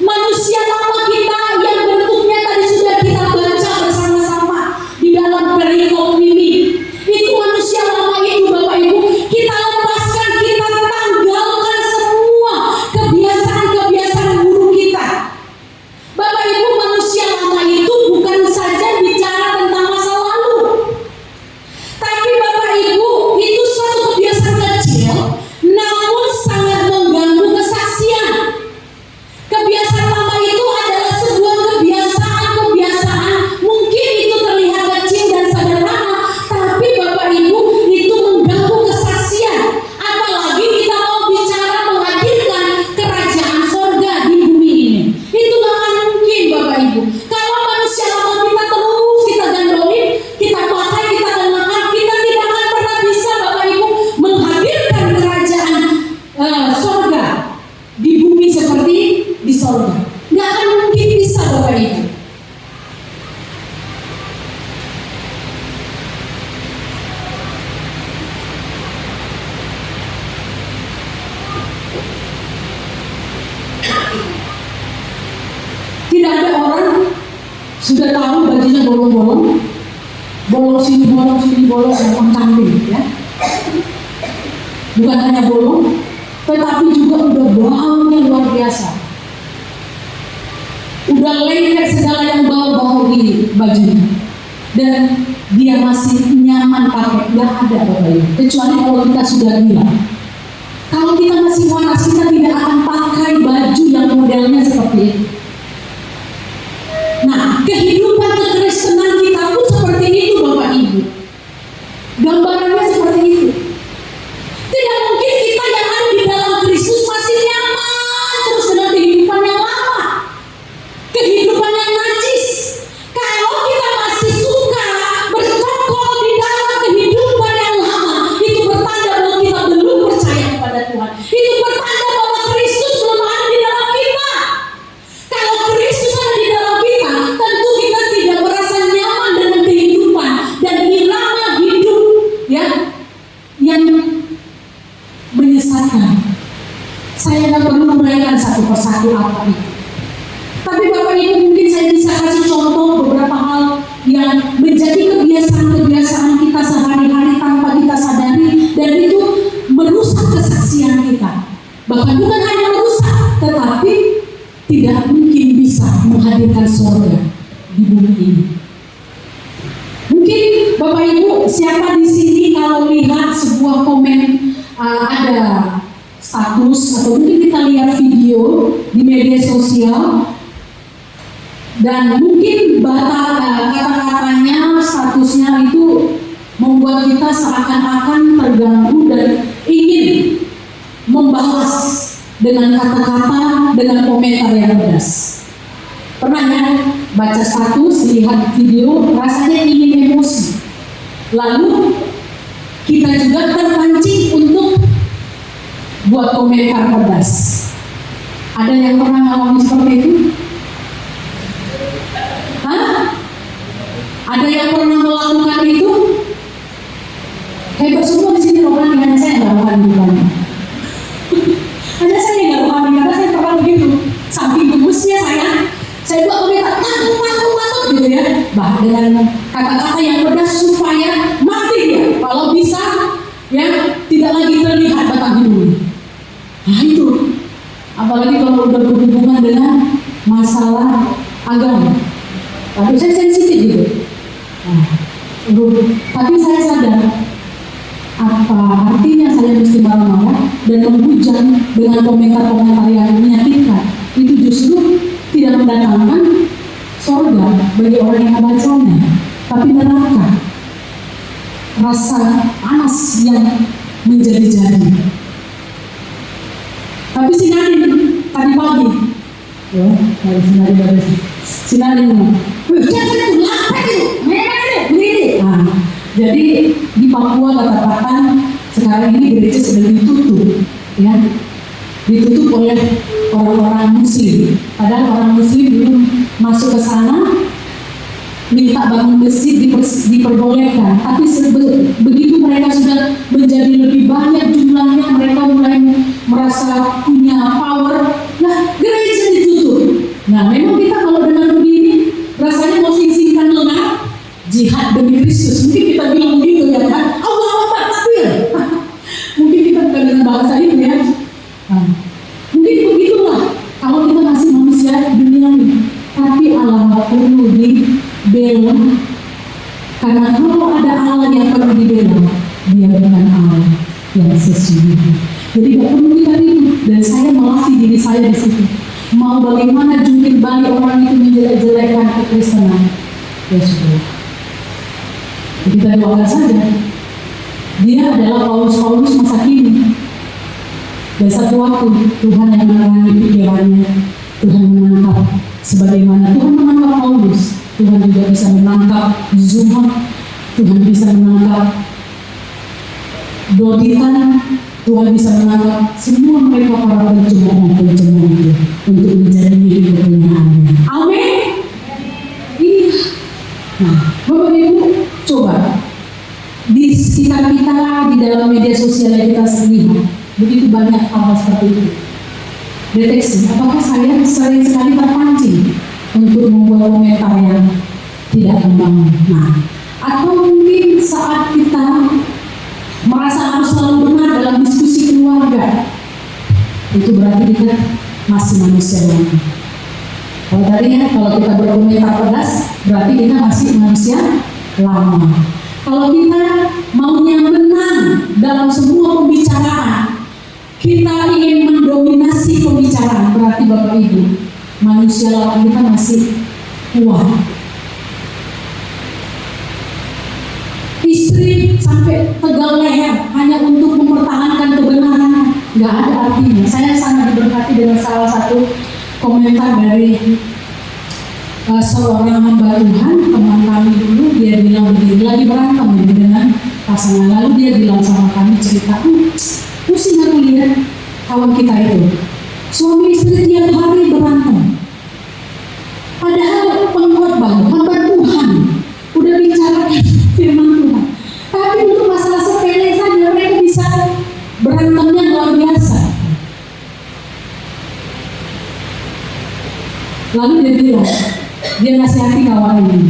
Manusia lama kita yang bentuknya tadi sudah kita baca bersama-sama di dalam perikop ini. Itu manusia lama itu, Bapak Ibu. Kita lepaskan, kita tanggalkan semua kebiasaan-kebiasaan buruk kita. Bapak Ibu, manusia lama itu bukan saja bicara tentang masa lalu. Tapi Bapak Ibu, itu suatu kebiasaan kecil namun sangat mengganggu kesaksian. Kebiasaan lama itu adalah sebuah kebiasaan mungkin itu terlihat kecil dan sederhana, tapi Bapak Ibu itu mengganggu kesaksian. Apalagi kita mau bicara menghadirkan kerajaan sorga di bumi ini, itu gak akan mungkin Bapak Ibu. Kalau manusia lama kita terus kita gandolin, kita pakai, kita kenakan, kita tidak akan pernah bisa Bapak Ibu menghadirkan kerajaan sorga di bumi seperti di sorga. Nggak akan mungkin bisa Bapak Ibu. Tidak ada orang sudah tahu bajunya bolong-bolong, bolong sini, bolong kambing, ya. Bukan hanya bolong, tetapi juga udah baunya luar biasa. Udah lengket segala yang bau-bau di bajunya. Dan dia masih nyaman pakai, nggak ada Bapak Ibu. Kecuali kalau kita sudah gila. Kalau kita masih waras, kita tidak akan pakai baju yang modelnya seperti itu. Nah, kehidupan kekristenan kita pun seperti itu Bapak Ibu. Gambarannya seperti itu. Tidak mungkin kita yang ada di dalam Kristus masih nyaman terus dengan kehidupan yang lama, kehidupan yang najis, satu apa itu. Tapi Bapak Ibu, mungkin saya bisa kasih contoh beberapa hal yang menjadi kebiasaan-kebiasaan kita sehari-hari tanpa kita sadari, dan itu merusak kesaksian kita. Bahkan bukan hanya merusak, tetapi tidak mungkin bisa menghadirkan surga di bumi ini. Mungkin Bapak Ibu, siapa di sini kalau lihat sebuah komen ada status, atau mungkin kita lihat video di media sosial, dan mungkin kata-katanya, statusnya itu membuat kita seakan-akan terganggu dan ingin membalas dengan kata-kata, dengan komentar yang pedas. Pernah ya baca status, lihat video, rasanya ingin emosi. Lalu kita juga terpancing untuk buat komentar pedas. Ada yang pernah mengalami seperti itu? Hah? Ada yang pernah melakukan itu? Hebat semua di sini rohani, hanya saya nggak rohani bukan? Hanya saya nggak rohani, karena saya pernah begitu. Saking gemesnya saya buat komentar takut gitu ya. Bah dengan kata-kata yang pedas supaya mati ya. Kalau bisa ya tidak lagi terlihat batang hidungnya. Nah itu, apalagi kalau udah berhubungan dengan masalah agama. Tapi saya sensitif gitu. Nah, tapi saya sadar apa artinya saya mesti marah-marah dan menghujat dengan komentar-komentar yang menyakitkan. Itu justru tidak mendatangkan surga bagi orang yang membacanya, tapi neraka, rasa panas yang menjadi-jadi. Tapi si Nadine tadi pagi, ya, dari si Nadine, nah, jadi di Papua kata-kata sekarang ini gereja sedang ditutup, ya, ditutup oleh orang-orang Muslim. Padahal orang Muslim belum masuk ke sana, minta bangun masjid diperbolehkan. Tapi begitu mereka sudah menjadi lebih banyak jumlahnya, mereka mulai merasa punya power. Nah, gereja ditutup. Nah, memang kita kalau dengar begini, rasanya mau singkirkan lengah jihad demi Kristus. Mungkin kita bilang gitu ya kan? Allah Akbar takbir. Mungkin kita bukan dengan bahasa itu ya. Nah, mungkin begitulah kalau kita masih manusia duniawi. Tapi Allah perlu dibela, karena kalau ada Allah yang perlu dibela, dia bukan Allah yang sesungguhnya. Jadi tidak perlu kita ribut, dan saya melatih diri saya di situ. Mau bagaimana jungkir balik orang itu menjelek-jelekan kekristenan, ya sudah. Kita doakan saja. Dia adalah Paulus masa kini. Dan satu waktu Tuhan yang menerangi pikirannya, Tuhan menangkap sebagaimana Tuhan menangkap Paulus. Tuhan juga bisa menangkap Zuma, Tuhan bisa menangkap Doditan, Tuhan bisa menangkap semua mereka para pencemooh itu untuk menjadi milik kepunyaannya. Amin. Iya. Nah, Bapak Ibu, coba di sekitar kita, di dalam media sosial yang kita lihat, begitu banyak hal seperti itu. Deteksi, apakah saya sering sekali terpancing untuk membuat komentar yang tidak membangun? Nah, atau mungkin saat kita merasa harus selalu benar dalam diskusi keluarga, itu berarti kita masih manusia lama. Kalau tadi ya, kalau kita berkomentar pedas, berarti kita masih manusia lama. Kalau kita maunya menang dalam semua pembicaraan, kita ingin mendominasi pembicaraan, berarti Bapak Ibu, manusia lama kita masih kuat. Istri sampai tegal leher hanya untuk mempertahankan kebenaran, nggak ada artinya. Saya sangat diberkati dengan salah satu komentar dari seorang hamba Tuhan, teman kami dulu. Dia bilang begini, lagi berantem ya dengan pasangan, lalu dia bilang sama kami, cerita, pusing aku lihat kawan kita itu, suami istri tiap hari berantem. Padahal pengkhotbah, hamba Tuhan udah bicara firman Tuhan, tapi untuk masalah sepele saja mereka bisa berantemnya luar biasa. Lalu dia bilang, dia nasihati kawannya,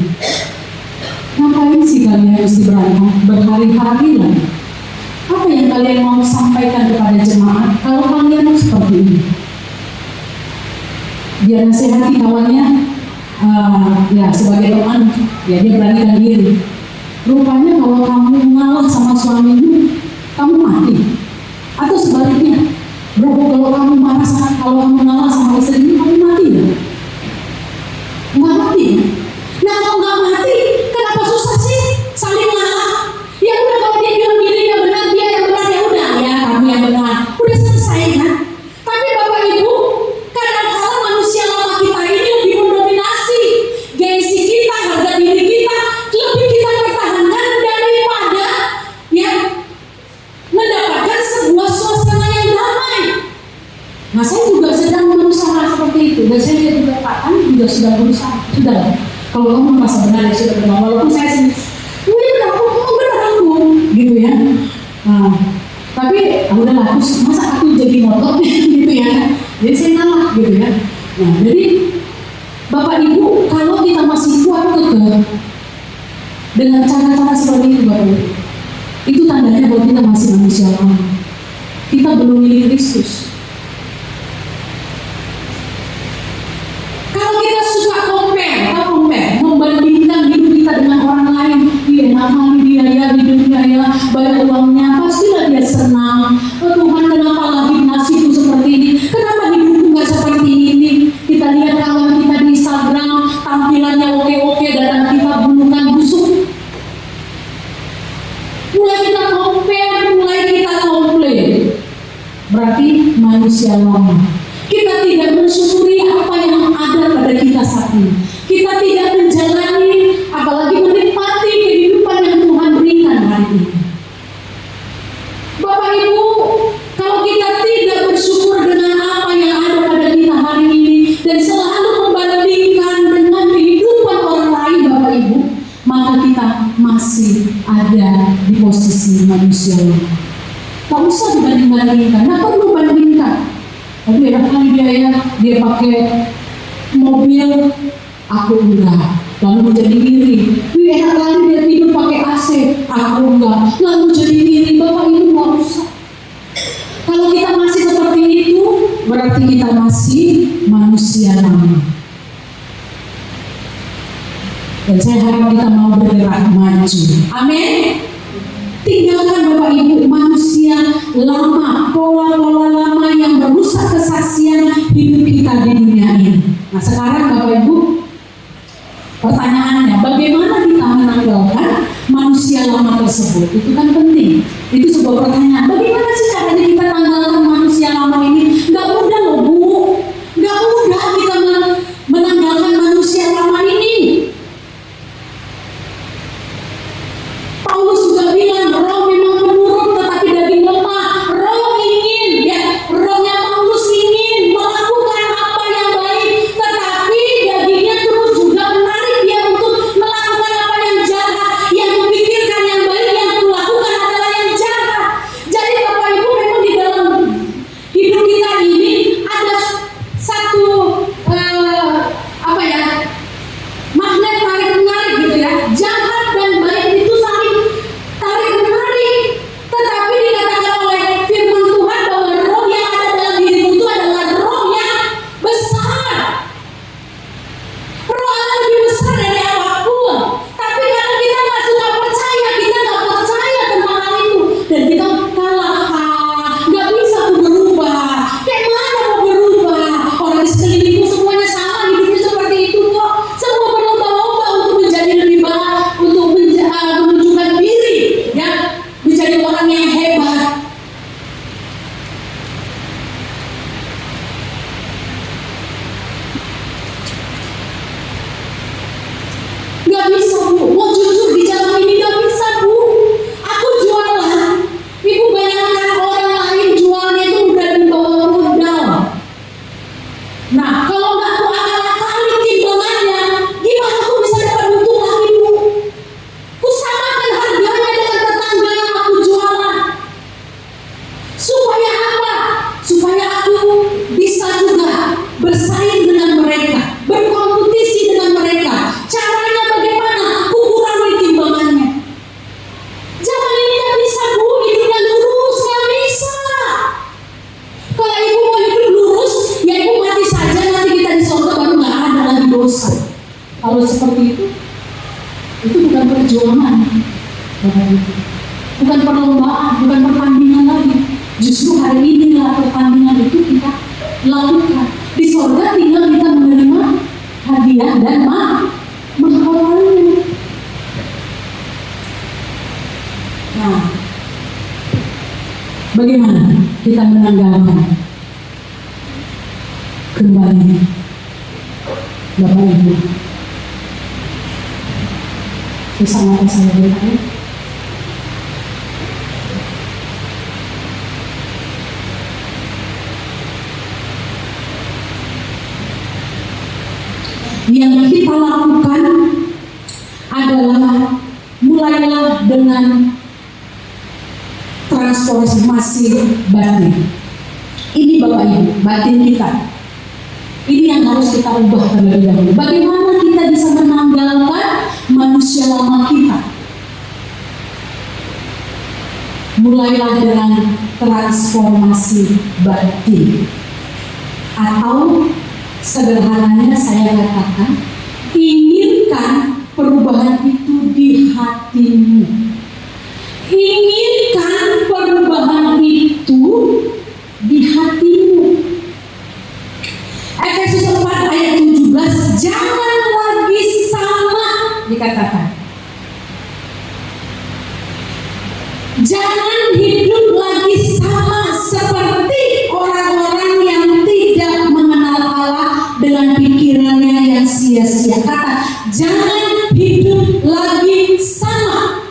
ngapain sih kalian mesti berantem berhari-hari lagi? Apa yang kalian mau sampaikan kepada jemaat kalau kalian seperti ini? Dia nasihati kawannya, ya sebagai teman, ya dia beranikan diri. Rupanya kalau kamu ngalah sama suamimu, kamu mati. Atau sebaliknya, kalau kamu marah kalau kamu ngalah sama istrimu, kamu mati ya? Nggak mati. Nah kalau nggak mati, kenapa susah sih saling ngalah? Ya udah, kalau dia bilang dirinya benar, dia yang benar, ya udah, ya kamu yang benar, udah selesai kan? Tapi Bapak Ibu, kadang-kadang manusia lama kita ini lebih mendominasi gengsi kita, harga diri kita, lebih kita pertahankan daripada ya mendapatkan sebuah suasana yang damai. Nah saya juga sedang berusaha seperti itu, dan saya juga Pak juga sudah berusaha, sudah. Kalau kamu merasa benar ya sudah benar, walaupun saya sendiri, benar aku, gitu ya. Nah, tapi udahlah, masa aku jadi motor gitu ya. Jadi saya ngalah gitu ya. Nah, jadi Bapak Ibu, kalau kita masih kuat kekeh dengan cara-cara seperti itu Bapak Ibu, itu tandanya bahwa kita masih manusia lama. Kita belum milik Kristus. Kalau kita suka compare, membandingkan hidup kita dengan orang lain, dia enak kali dia ya, hidupnya ya, banyak uangnya, pastilah dia senang. Oh Tuhan, kenapa lagi nasibku seperti ini? Kenapa hidupku nggak seperti ini? Kita lihat kawan kita di Instagram, tampilannya oke-oke, dan kita bunuhkan busuk. Mulai kita compare, mulai kita komplain. Berarti manusia lama. Kita tidak mensyukuri apa yang ada pada kita saat ini. Kita tidak menjalani, apalagi menikmati kehidupan yang Tuhan berikan hari ini. Bapak Ibu, kalau kita tidak bersyukur dengan apa yang ada pada kita hari ini dan selalu membandingkan dengan kehidupan orang lain Bapak Ibu, maka kita masih ada di posisi manusia. Tak usah dibanding-bandingkan, tak perlu bandingkan. Tapi enak kali dia pakai mobil, aku enggak, lalu menjadi iri. Enak kali dia tidur pakai AC, aku enggak, lalu menjadi iri. Bapak Ibu nggak usah. Kalau kita masih seperti itu, berarti kita masih manusia lama. Dan saya harap kita mau bergerak maju. Amin. Tinggalkan Bapak Ibu manusia lama, pola-pola lama yang merusak kesaksian hidup kita di dunia ini. Nah sekarang Bapak Ibu, pertanyaannya, bagaimana kita menanggalkan manusia lama tersebut? Itu kan penting. Itu sebuah pertanyaan. Bagaimana sih caranya kita tanggalkan manusia lama ini? Gak mudah loh Bu. Gak mudah kita menanggalkan manusia lama ini. Paulus juga bilang, roh memang menurut tetapi daging lemah. Roh ingin, ya, rohnya Paulus ingin melakukan apa yang baik, tetapi dagingnya terus juga menarik dia untuk melakukan apa yang jahat. Yang memikirkan yang baik, yang melakukan adalah yang jahat. Jadi Bapak Ibu, memang di dalam hidup kita ini ada satu Kalau seperti itu bukan perjuangan, Bapak Ibu. Bukan perlombaan, bukan pertandingan lagi. Justru hari inilah pertandingan itu kita lakukan. Di sorga tinggal kita menerima hadiah dan menghargainya. Nah, bagaimana kita menanggalkan kembali Bapak Ibu? Bersama saya berdoa. Yang kita lakukan adalah mulailah dengan transformasi batin. Ini Bapak Ibu, batin kita. Ini yang harus kita ubah terlebih dahulu. Bagaimana kita bisa menanggalkan manusia lama kita? Mulailah dengan transformasi batin. Atau sederhananya saya katakan, inginkan perubahan itu di hatimu. Inginkan perubahan itu di hatimu. Efesus 4 ayat 17, jangan lagi sama dikatakan. Jangan hidup lagi sama seperti orang-orang yang tidak mengenal Allah dengan pikirannya yang sia-sia. Kata, jangan hidup lagi sama.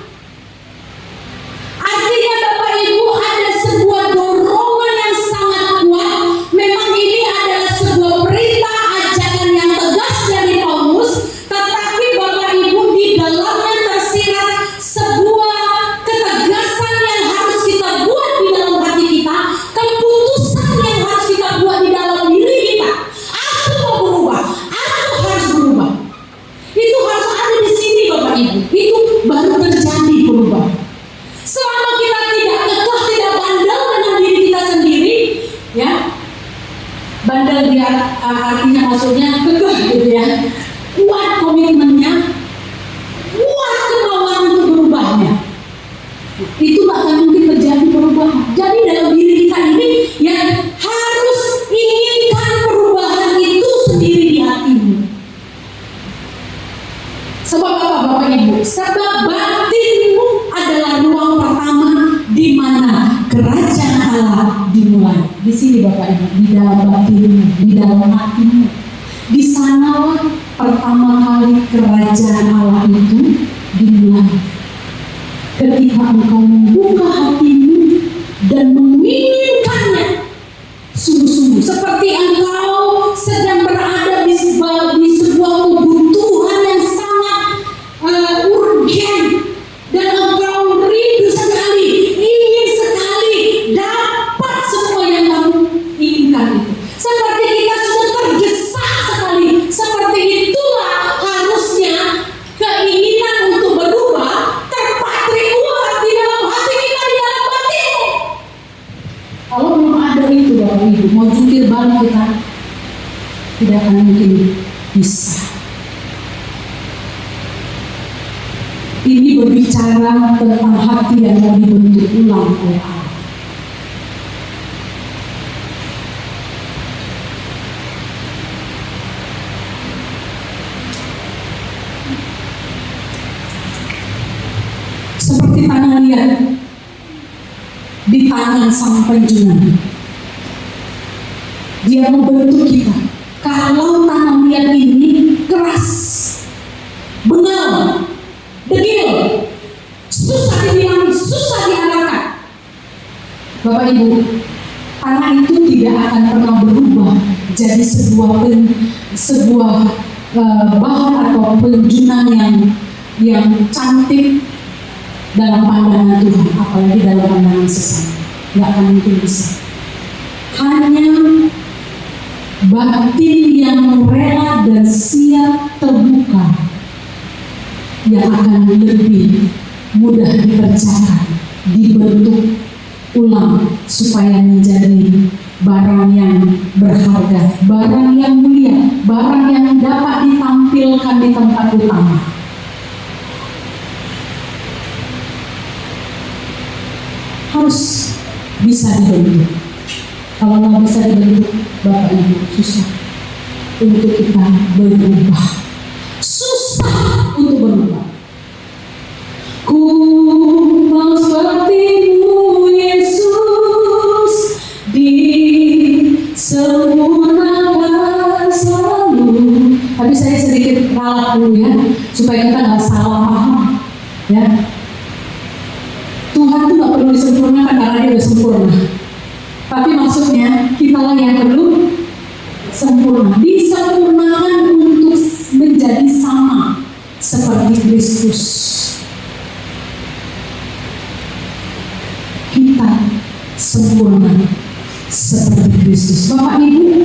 Artinya Bapak Ibu ada sebuah dorongan yang sangat kuat. Memang ini adalah sebuah perintah ajakan yang tegas dari Paulus, tetapi Bapak Ibu di dalamnya tersirat sebuah ketegasan yang harus kita buat di dalam hati kita, keputusan yang harus kita buat di dalam diri kita. Aku mau berubah, aku harus berubah. Itu harus ada di sini Bapak Ibu. Itu baru terjadi perubahan. Selama kita tidak kekeh, tidak bandel dengan diri kita sendiri, ya, bandel dia artinya maksudnya kekeh gitu ya, kuat komitmennya, kuat kemauan untuk berubahnya, itu gak akan mungkin terjadi perubahan. Jadi dalam diri kita ini yang harus inginkan perubahan itu sendiri di hatimu. Sebab apa Bapak Ibu? Sebab batinmu adalah ruang pertama di mana kerajaan Allah dimulai. Di sini Bapak Ibu, di dalam batinmu, di dalam hatimu. Di sanalah pertama kali kerajaan Allah itu dimulai. Ketika engkau membuka hatimu dan menginginkannya sungguh-sungguh, seperti engkau sedang berada di sebuah kebutuhan yang sangat urgen, dan engkau rindu sekali, ingin sekali dapat semua yang kamu inginkan itu. Seperti kita sudah tergesa sekali, seperti itulah harusnya keinginan untuk berubah terpatri kuat di dalam hati kita, di dalam batin. Kalau belum ada itu Bapak Ibu, mau jungkir balik kita tidak akan mungkin bisa. Ini berbicara tentang hati yang mau dibentuk ulang oleh Allah. Seperti tanah liat di tangan sang penjunan, dia membentuk kita. Kalau tanah liat ini keras, bengal, degil, susah dibilangin, susah diarahkan, Bapak Ibu, tanah itu tidak akan pernah berubah jadi sebuah bahan atau penjunan yang cantik dalam pandangan Tuhan, apalagi dalam pandangan sesama. Nggak akan mungkin bisa. Hanya batin yang rela dan siap terbuka yang akan lebih mudah dipercaya, dibentuk ulang supaya menjadi barang yang berharga, barang yang mulia, barang yang dapat ditampilkan letakkan di tempat utama. Harus bisa dibentuk. Kalau nggak bisa dibentuk, Bapak Ibu, susah untuk kita berubah. Susah untuk berubah. Ku mau seperti-Mu Yesus, disempurnakan selalu. Tapi saya sedikit ralat dulu ya, supaya kita nggak salah paham ya. Tuhan tuh nggak perlu disempurnakan karena Dia udah sempurna. Tapi maksudnya kita lah yang perlu sempurna, disempurnakan untuk menjadi sama seperti Kristus. Kita sempurna seperti Kristus. Bapak Ibu,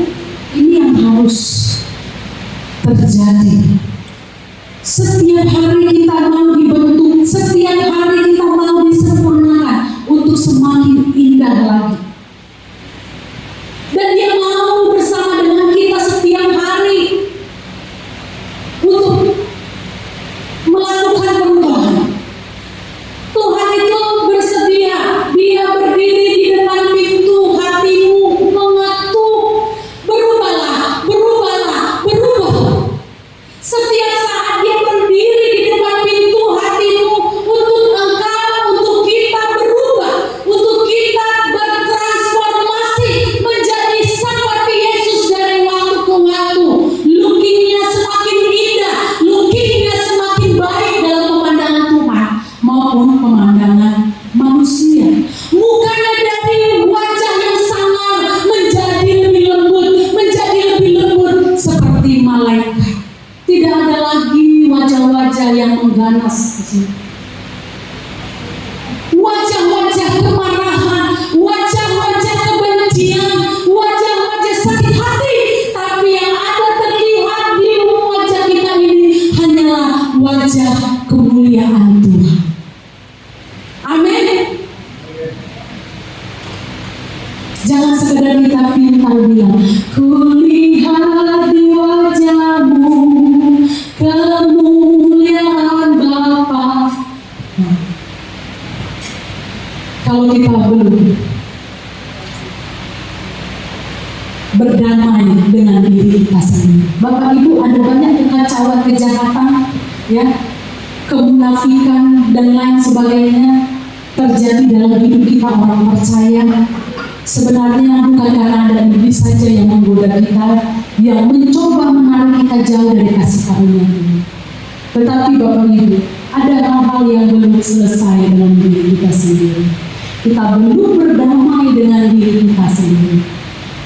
ini yang harus terjadi. Setiap hari kita mau dibentuk, setiap hari kita mau disempurnakan untuk semakin indah lagi. Dan Dia mau bersama dengan kita setiap hari untuk melakukan perubahan. Tuhan itu bersedia, Dia berdiri di depan pintu hatimu, mengetuk, berubahlah, berubahlah, berubah. Setiap saat Dia berdiri di depan pintu hatimu untuk engkau, untuk kita berubah, untuk kita bertransformasi menjadi seperti Yesus dari waktu ke waktu. Lookingnya semakin indah, lookingnya semakin baik dalam pemandangan Tuhan maupun pemandangan manusia. Mukanya dari wajah yang sangar menjadi lebih lembut, menjadi lebih lembut seperti malaikat. Tidak ada lagi wajah-wajah yang mengganas di sini. Wajah-wajah kemarahan, wajah-wajah kebencian, wajah-wajah sakit hati. Tapi yang ada terlihat di wajah kita ini hanyalah wajah kemuliaan Tuhan. Amin. Jangan sekedar kita pintar bilang, kulihat di wajah-Mu kemuliaan Bapa. Kalau kita belum berdamai dengan diri kita sendiri, Bapak Ibu, ada banyak kekacauan, kejahatan, ya, kemunafikan dan lain sebagainya terjadi dalam hidup kita orang percaya. Sebenarnya bukan karena ada iblis saja yang menggoda kita, yang mencoba menarik kita jauh dari kasih karunia ini. Tetapi Bapak Ibu, ada hal-hal yang belum selesai dalam diri kita sendiri. Kita belum berdamai dengan diri kita sendiri,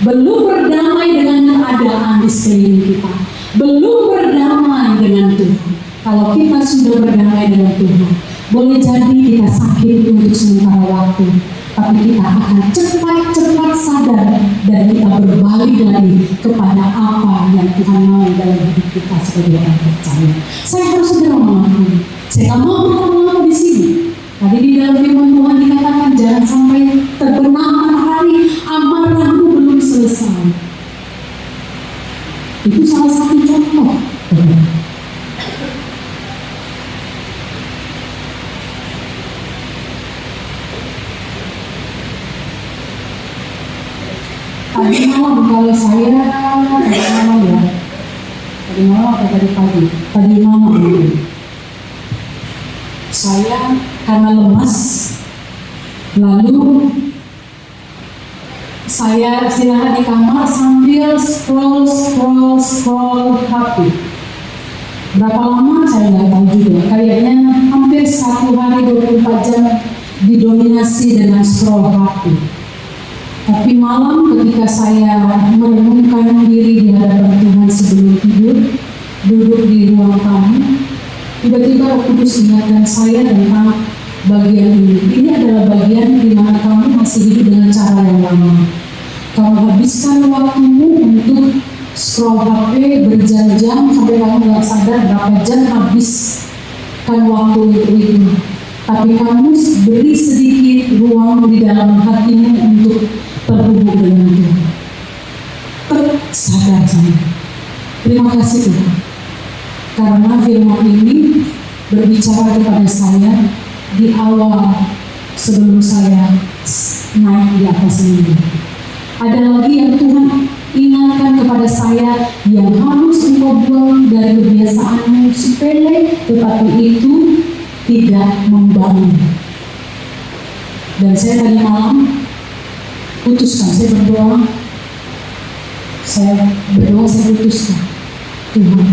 belum berdamai dengan keadaan di sekeliling kita, belum berdamai dengan Tuhan. Kalau kita sudah berdamai dengan Tuhan, boleh jadi kita sakit untuk sementara waktu, tapi kita akan cepat-cepat sadar dan kita berbalik lagi kepada apa yang Tuhan mau dalam hidup kita sebagai orang percaya. Saya harus segera mengakui, saya tak mau berlama-lama di sini. Tadi di dalam firman Tuhan dikatakan jangan sampai terbenam matahari, amarahmu belum selesai. Itu salah satu contoh. Tadi malam kalau saya tadi malam ya, tadi malam atau tadi pagi, tadi malam itu saya karena lemas, lalu saya istirahat di kamar sambil scroll HP. Berapa lama saya nggak tahu juga, kayaknya hampir 1 hari 24 jam didominasi dengan scroll HP. Tapi malam ketika saya merenungkan diri di hadapan Tuhan sebelum tidur, duduk di ruang tamu, tiba-tiba Roh Kudus ingatkan saya tentang bagian ini. Ini adalah bagian di mana kamu masih hidup dengan cara yang lama. Kamu habiskan waktumu untuk scroll HP berjam-jam sampai kamu nggak sadar berapa jam habiskan waktu itu. Tapi kamu beri sedikit ruang di dalam hatimu untuk terhubung dengan Tuhan. Sadar saya. Terima kasih Tuhan. Karena firman ini berbicara kepada saya di awal sebelum saya naik di atas ini. Ada lagi yang Tuhan ingatkan kepada saya yang harus engkau buang dari kebiasaanmu sepele, tetapi itu tidak membangun. Dan saya tadi malam putuskan, saya berdoa, saya putuskan, Tuhan,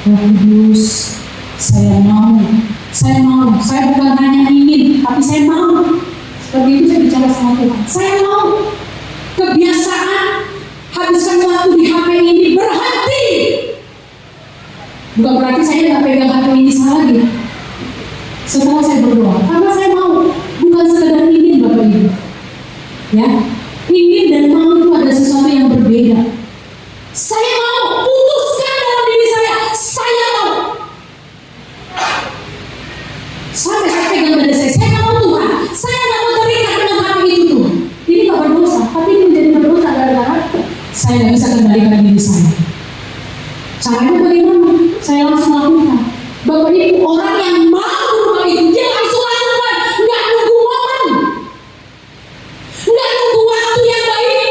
Roh Kudus, saya mau, saya bukan hanya ingin, tapi saya mau. Seperti itu saya bicara sama Tuhan, saya mau kebiasaan habiskan waktu di HP ini berhenti. Bukan berarti saya nggak pegang HP ini lagi. Setelah saya berdoa, karena saya mau, bukan sekedar ingin Bapak Ibu. Ya, ingin dan mau itu ada sesuatu yang berbeda. Saya mau, putuskan dalam diri saya mau. Sampai saya pegang dada saya mau Tuhan, saya nggak mau terikat dengan HP itu Tuhan. Ini nggak berdosa, tapi ini menjadi berdosa gara-gara saya nggak bisa kendalikan diri saya. Caranya bagaimana? Saya langsung lakukan. Bapak Ibu, orang yang mau berubah itu dia langsung lakukan, nggak nunggu momen, nggak nunggu waktu yang baik,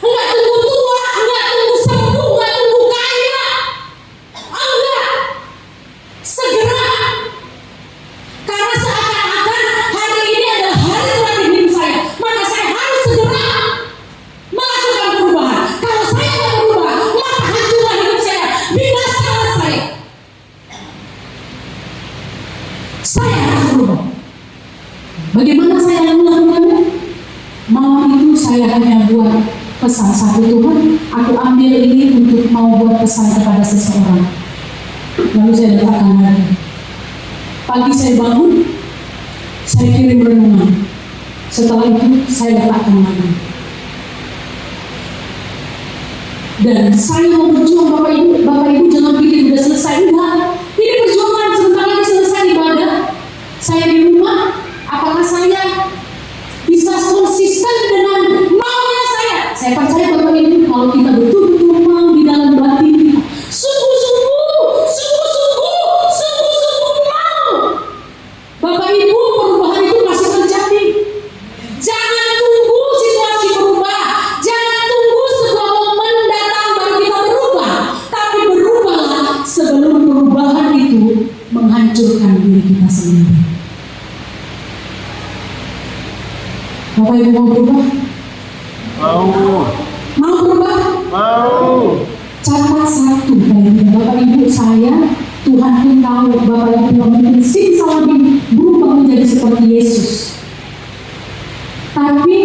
nggak tunggu tua, nggak tunggu sembuh, nggak tunggu kaya, enggak, segera. Karena seakan-akan hari ini adalah hari terakhir hidup saya, maka saya harus segera melakukan perubahan. Kalau saya tidak berubah, maka hancurlah hidup saya, binasalah saya. Saya harus berubah. Bagaimana saya melakukannya? Malam itu saya hanya buat pesan satu, Tuhan, aku ambil ini untuk mau buat pesan kepada seseorang. Lalu saya letakkan lagi. Pagi saya bangun, saya kirim renungan. Setelah itu saya letakkan lagi. Dan saya mau berjuang, Bapak Ibu jangan pikir udah selesai. Enggak, ini perjuangan, sebentar lagi selesai ibadah. Saya di rumah, apakah saya bisa konsisten dengan maunya saya? Saya percaya Bapak Ibu, kalau kita betul-betul mau di dalam batin kita, sungguh-sungguh mau. Bapak Ibu, perubahan itu masih terjadi. Jangan tunggu situasi berubah, jangan tunggu sebuah momen datang baru kita berubah, tapi berubahlah sebelum perubahan itu menghancurkan diri kita sendiri. Bapak Ibu mau berubah? Mau berubah? Catat satu baik-baik. Bapak Ibu, saya, Tuhan pun tahu Bapak Ibu mungkin salah berubah menjadi seperti Yesus. Tapi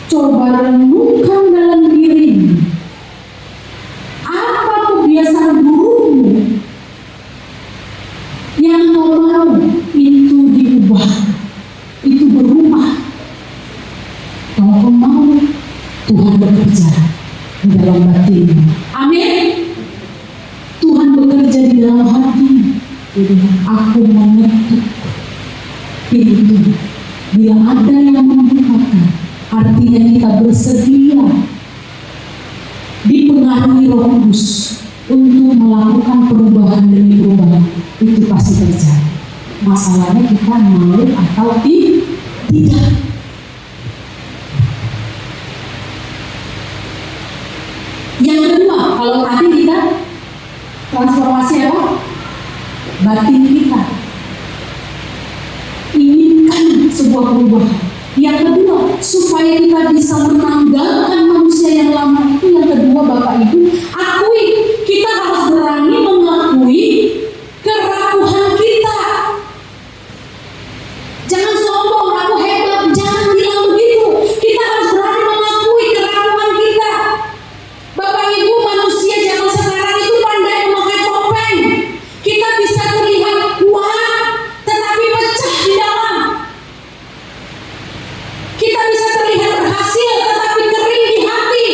coba renungkan dalam dirimu, apa kebiasaan burukmu yang kau mau itu diubah, itu berubah. Kalau kau mau, Tuhan bekerja di dalam batinmu. Amin. Tuhan bekerja di dalam hatimu. Aku mengetuk pintu. Bila ada yang membukakan, artinya kita bersedia dipengaruhi Roh Kudus untuk melakukan perubahan demi perubahan. Itu pasti terjadi. Masalahnya kita mau atau tidak. Yang kedua, kalau tadi kita transformasi apa? Batin kita. Inginkan sebuah perubahan. Yang kedua, supaya kita bisa menanggalkan manusia yang lama itu, yang kedua Bapak Ibu, akui, kita harus berani mengakui kerapuhan kita. Jangan sombong, aku hebat, jangan bilang begitu. Kita harus berani mengakui kerapuhan kita. Bapak Ibu, manusia zaman sekarang itu pandai memakai topeng. Kita bisa terlihat kuat, tetapi pecah di dalam. Kita bisa terlihat berhasil, tetapi kering di hati.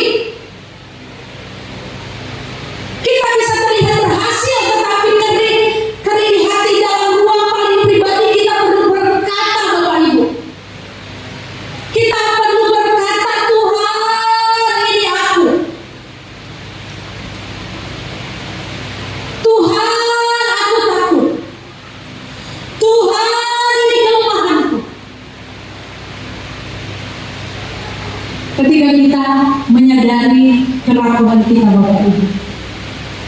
menyadari kerapuhan kita Bapak Ibu,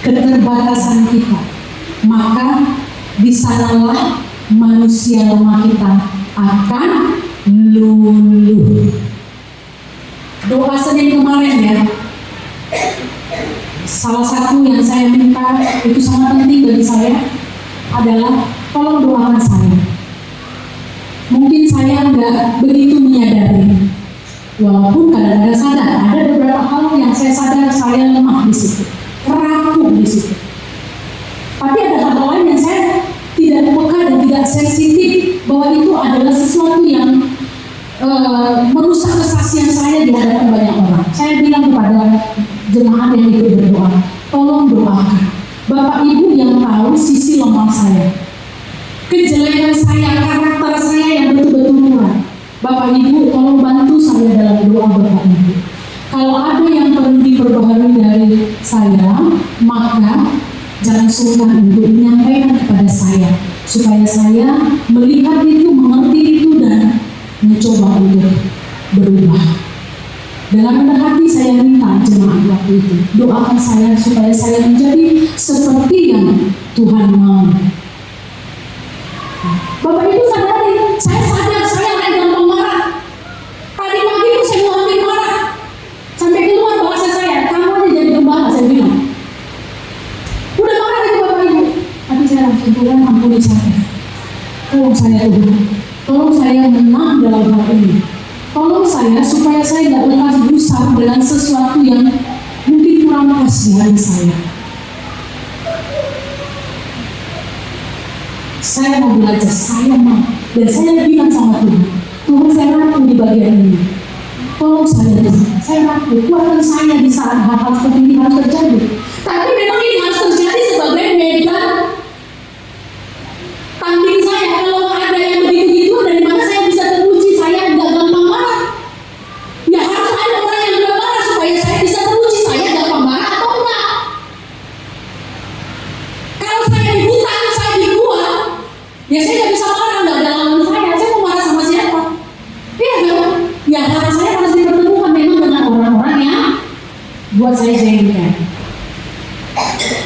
keterbatasan kita, maka di sanalah manusia lemah kita akan luluh. Doa Senin kemarin ya, salah satu yang saya minta itu sangat penting bagi saya adalah tolong doakan saya. Mungkin saya nggak begitu menyadari, walaupun kadang-kadang sadar ada beberapa hal yang saya sadar saya lemah di situ, rapuh di situ. Tapi ada hal lain yang saya tidak peka dan tidak sensitif bahwa itu adalah sesuatu yang merusak kesaksian saya di hadapan banyak orang. Saya bilang kepada jemaat yang ikut berdoa, tolong doakan. Bapak Ibu yang tahu sisi lemah saya, kejelekan saya, karakter saya yang betul-betul kurang. Bapak Ibu tolong bantu saya dalam doa Bapak Ibu. Kalau ada yang perlu diperbaharui dari saya, maka jangan sungkan untuk menyampaikan kepada saya, supaya saya melihat itu, mengerti itu, dan mencoba untuk berubah. Dengan rendah hati saya minta jemaat waktu itu, doakan saya supaya saya menjadi seperti yang Tuhan mau. Bapak Ibu sadari, saya sadar saya akan gampang marah. Tadi pagi itu saya mau hampir marah, sampai keluar bahasa saya, kamu aja jadi gembala, saya bilang. Udah marah itu Bapak Ibu, tapi saya langsung Tuhan ampuni saya. Tolong saya Tuhan, tolong saya menang dalam hal ini. Tolong saya supaya saya tidak lekas gusar dengan sesuatu yang mungkin kurang pas di hati saya. Saya mau belajar, saya mau. Dan saya bilang sama Tuhan, Tuhan saya rapuh di bagian ini. Tolong saya rapuh, kuatkan saya di saat hal-hal seperti ini harus terjadi. Tapi memang ini harus terjadi sebagai medan tanding saya. Kalau ada yang begitu-gitu, dari mana saya bisa teruji? Saya nggak gampang marah. Ya harus ada orang yang nggak marah supaya saya bisa teruji saya gampang marah atau enggak. Kalau saya di hutan, saya di gua, ya saya nggak bisa marah, nggak ada lawan saya. Saya mau marah sama siapa? Iya kan? Ya hati saya harus dipertemukan memang dengan orang-orang yang buat saya jengkel.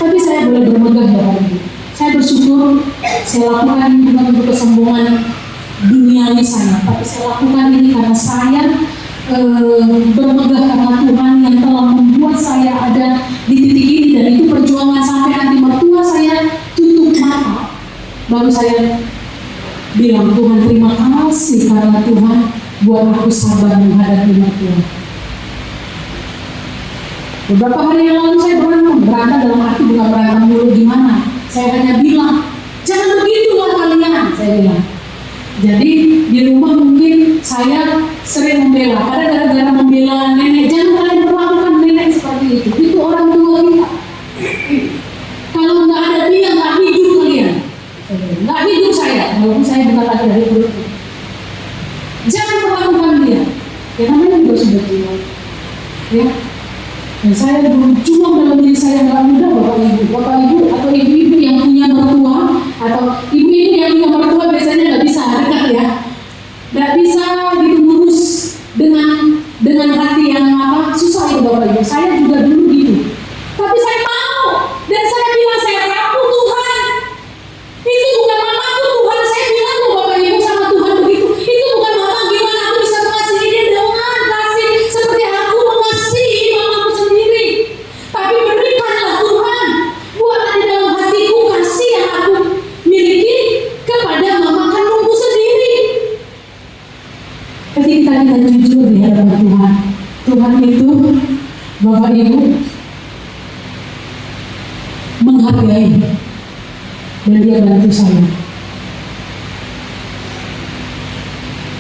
Tapi saya boleh bermegah Bapak Ibu. Saya bersyukur saya lakukan ini bukan untuk kesombongan duniawi saya, tapi saya lakukan ini karena saya bermegah karena Tuhan yang telah membuat saya ada di titik ini, dan itu perjuangan sampai nanti mertua saya tutup mata, baru saya bilang Tuhan terima kasih karena Tuhan buat aku sabar menghadapi mertua. Beberapa hari yang lalu saya berantem dalam arti bukan berantem dulu gimana. Saya hanya bilang, jangan begitulah kalian, saya bilang. Jadi di rumah mungkin saya sering membela, karena gara-gara membela nenek, jangan kalian perlakukan nenek seperti itu. Itu orang tua kita. Kalau nggak ada dia, nggak hidup kalian. Nggak hidup saya, walaupun saya bukan lagi dari perutnya. Jangan perlakukan dia. Ya namanya juga sudah tua. Ya. Dan saya berjuang dalam diri saya nggak mudah Bapak Ibu atau ibu-ibu yang punya mertua atau ibu-ibu yang punya mertua biasanya nggak bisa dekat ya, nggak bisa gitu ngurus dengan hati yang susah itu Bapak Ibu. Saya juga dulu gitu, tapi saya mau dan saya bilang saya rapuh Tuhan. Itu bukan mamaku Tuhan, saya bilang loh Bapak Ibu sama Tuhan begitu. Itu bukan mama, gimana aku bisa mengasihi dia dengan kasih seperti aku mengasihi mamaku sendiri. Tapi berikanlah Tuhan, buatlah di dalam hatiku kasih yang aku miliki kepada mama kandungku sendiri. Ketika kita jujur di hadapan Tuhan, Tuhan itu Bapak Ibu menghargai dan dia bantu saya.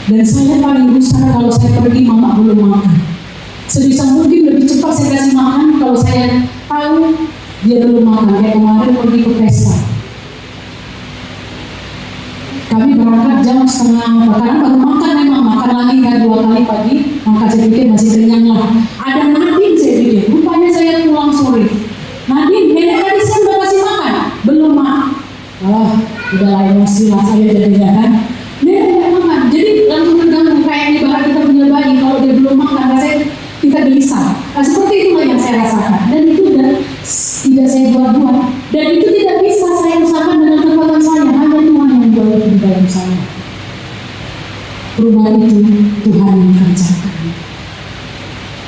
Dan saya paling besar kalau saya pergi mama belum makan. Sebisa mungkin lebih cepat saya kasih makan kalau saya tahu dia belum makan. Kayak kemarin pergi ke pesta, kami berangkat jam 3:30, karena baru makan memang makan lagi kan 2 kali pagi. Maka saya pikir masih kenyang lah. Ada Nadine saya pikir, rupanya saya pulang sore. Nadine, nenek tadi saya udah kasih makan, belum mak. Udahlah emosi lah saya jadinya kan. Nenek tidak makan, jadi langsung terganggu kayak ibarat kita punya bayi kalau dia belum makan, rasanya kita gelisah. Nah, seperti Dan itu tidak bisa saya usahakan dengan kekuatan saya, hanya Tuhan yang boleh di dalam saya. Perubahan itu Tuhan yang kerjakan.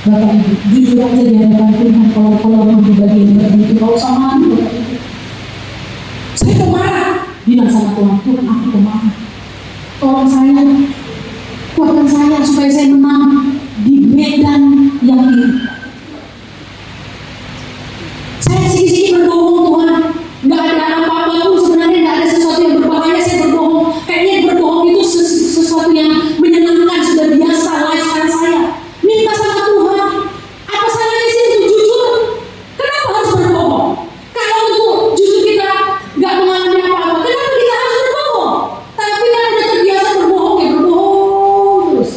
Bapak Ibu, jujur aja di hadapan Tuhan, kalau orang pribadi yang begitu, kalau sama aku, saya pemarah, bilang sama Tuhan, Tuhan aku pemarah. Tolong saya, kuatkan saya supaya saya menang di medan yang ini. Saya sini berbohong Tuhan, nggak ada apa-apa pun sebenarnya, nggak ada sesuatu yang berbahaya, saya berbohong. Kayaknya berbohong itu sesuatu yang menyenangkan, sudah biasa lifestyle saya. Minta sama Tuhan, apa salahnya sih untuk jujur? Kenapa harus berbohong? Kalau untuk jujur kita nggak mengalami apa-apa, kenapa kita harus berbohong? Tapi kan udah terbiasa berbohong, ya berbohong terus.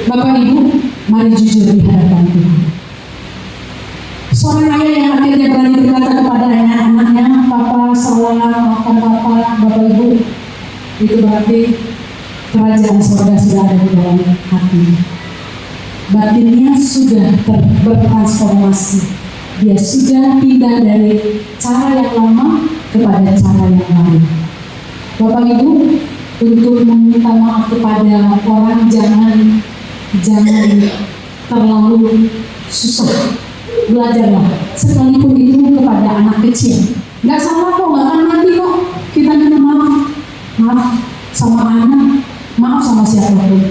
Bapak Ibu, mari jujur di hadapan Tuhan. Seorang ayah yang akhirnya berani berkata kepada anak-anaknya, Papa salah, maafkan Papa. Bapak Ibu, itu berarti kerajaan surga sudah ada di dalam hati. Batinnya sudah bertransformasi. Dia sudah pindah dari cara yang lama kepada cara yang baru. Bapak Ibu, untuk meminta maaf kepada orang jangan terlalu susah. Belajarlah, sekalipun itu kepada anak kecil. Nggak salah kok, nggak akan mati kok. Kita minta maaf sama anak, maaf sama siapapun.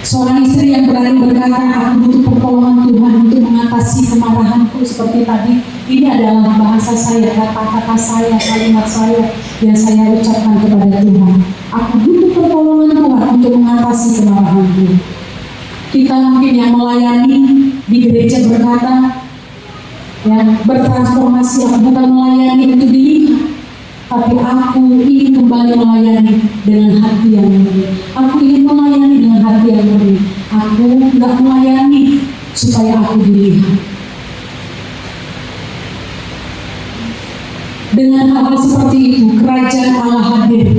Seorang istri yang berani berkata, aku butuh pertolongan Tuhan untuk mengatasi kemarahanku seperti tadi. Ini adalah bahasa saya, kata-kata saya, kalimat saya yang saya ucapkan kepada Tuhan. Aku butuh pertolongan Tuhan untuk mengatasi kemarahanku. Kita mungkin yang melayani di gereja berkata, yang bertransformasi, aku bukan melayani untuk dilihat, tapi aku ingin kembali melayani dengan hati yang murni. Aku ingin melayani dengan hati yang murni. Aku nggak melayani supaya aku dilihat. Dengan hal seperti itu, kerajaan Allah hadir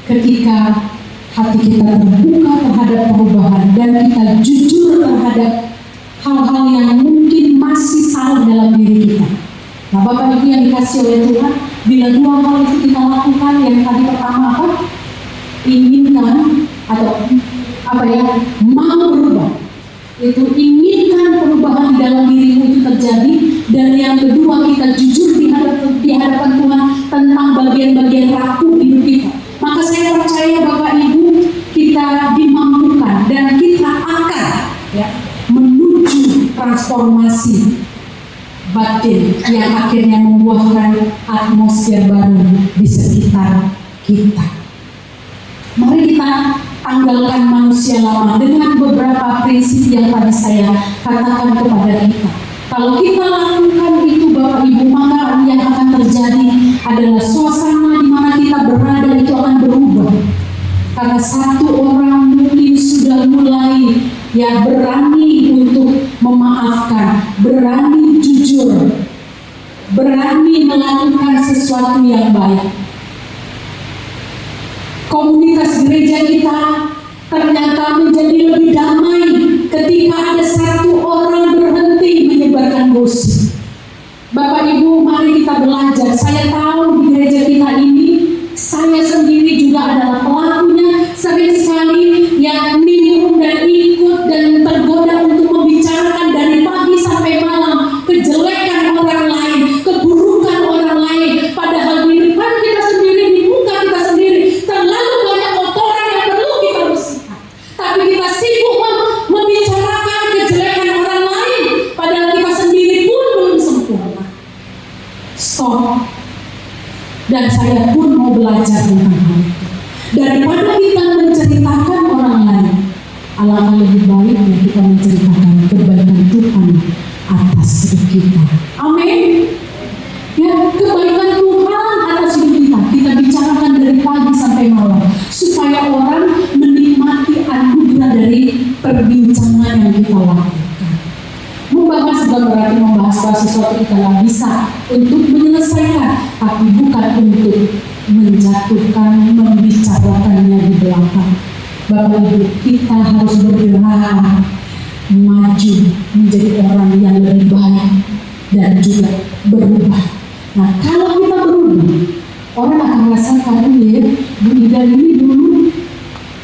ketika hati kita terbuka terhadap perubahan dan kita jujur terhadap hal-hal yang mungkin masih salah dalam diri kita. Nah, Bapak Ibu yang dikasih oleh Tuhan, bila dua hal itu kita lakukan, yang tadi pertama apa? Inginkan atau mau berubah. Itu inginkan perubahan di dalam dirimu itu terjadi. Dan yang kedua, kita jujur di hadapan Tuhan tentang bagian-bagian rapuh hidup kita. Maka saya percaya Bapak Ibu, kita dimampukan dan kita akan menuju transformasi batin yang akhirnya membuahkan atmosfer baru di sekitar kita. Mari kita tanggalkan manusia lama dengan beberapa prinsip yang tadi saya katakan kepada kita. Kalau kita lakukan itu Bapak Ibu, maka yang akan terjadi adalah suasana di mana kita berada itu akan berubah. Karena satu orang mungkin sudah mulai berani untuk memaafkan, berani jujur, berani melakukan sesuatu yang baik. Komunitas gereja kita ternyata menjadi lebih damai ketika ada satu orang berhenti menyebarkan gosip. Bapak Ibu, mari kita belajar. Saya tahu di gereja kita ini, saya sendiri juga adalah pelakunya. Sering sekali yang nimbrung dan ikut dan tergoda untuk membicarakan dari pagi sampai malam kejelekan orang lain, keburukan orang lain. Padahal di depan kita sendiri, di muka kita sendiri, terlalu banyak kotoran yang perlu kita bersihkan. Tapi kita sibuk membicarakan kejelekan orang lain, padahal kita sendiri pun belum sempurna. Stop. Dan saya pun mau belajar tentang hal itu. Daripada kita menceritakan orang lain, alangkah lebih baik kita menceritakan kebaikan Tuhan atas hidup kita. Amin. Ya, kebaikan Tuhan atas hidup kita, kita bicarakan dari pagi sampai malam, supaya orang menikmati anugerah dari perbincangan yang kita lakukan. Membahas bukan berarti membahas sesuatu kita nggak bisa untuk menyelesaikan, tapi bukan untuk menjatuhkan, membicarakannya di belakang. Bapak Ibu, kita harus bergerak maju menjadi orang yang lebih baik dan juga berubah. Nah, kalau kita berubah, orang akan merasakan ya, Bu Ida ini dulu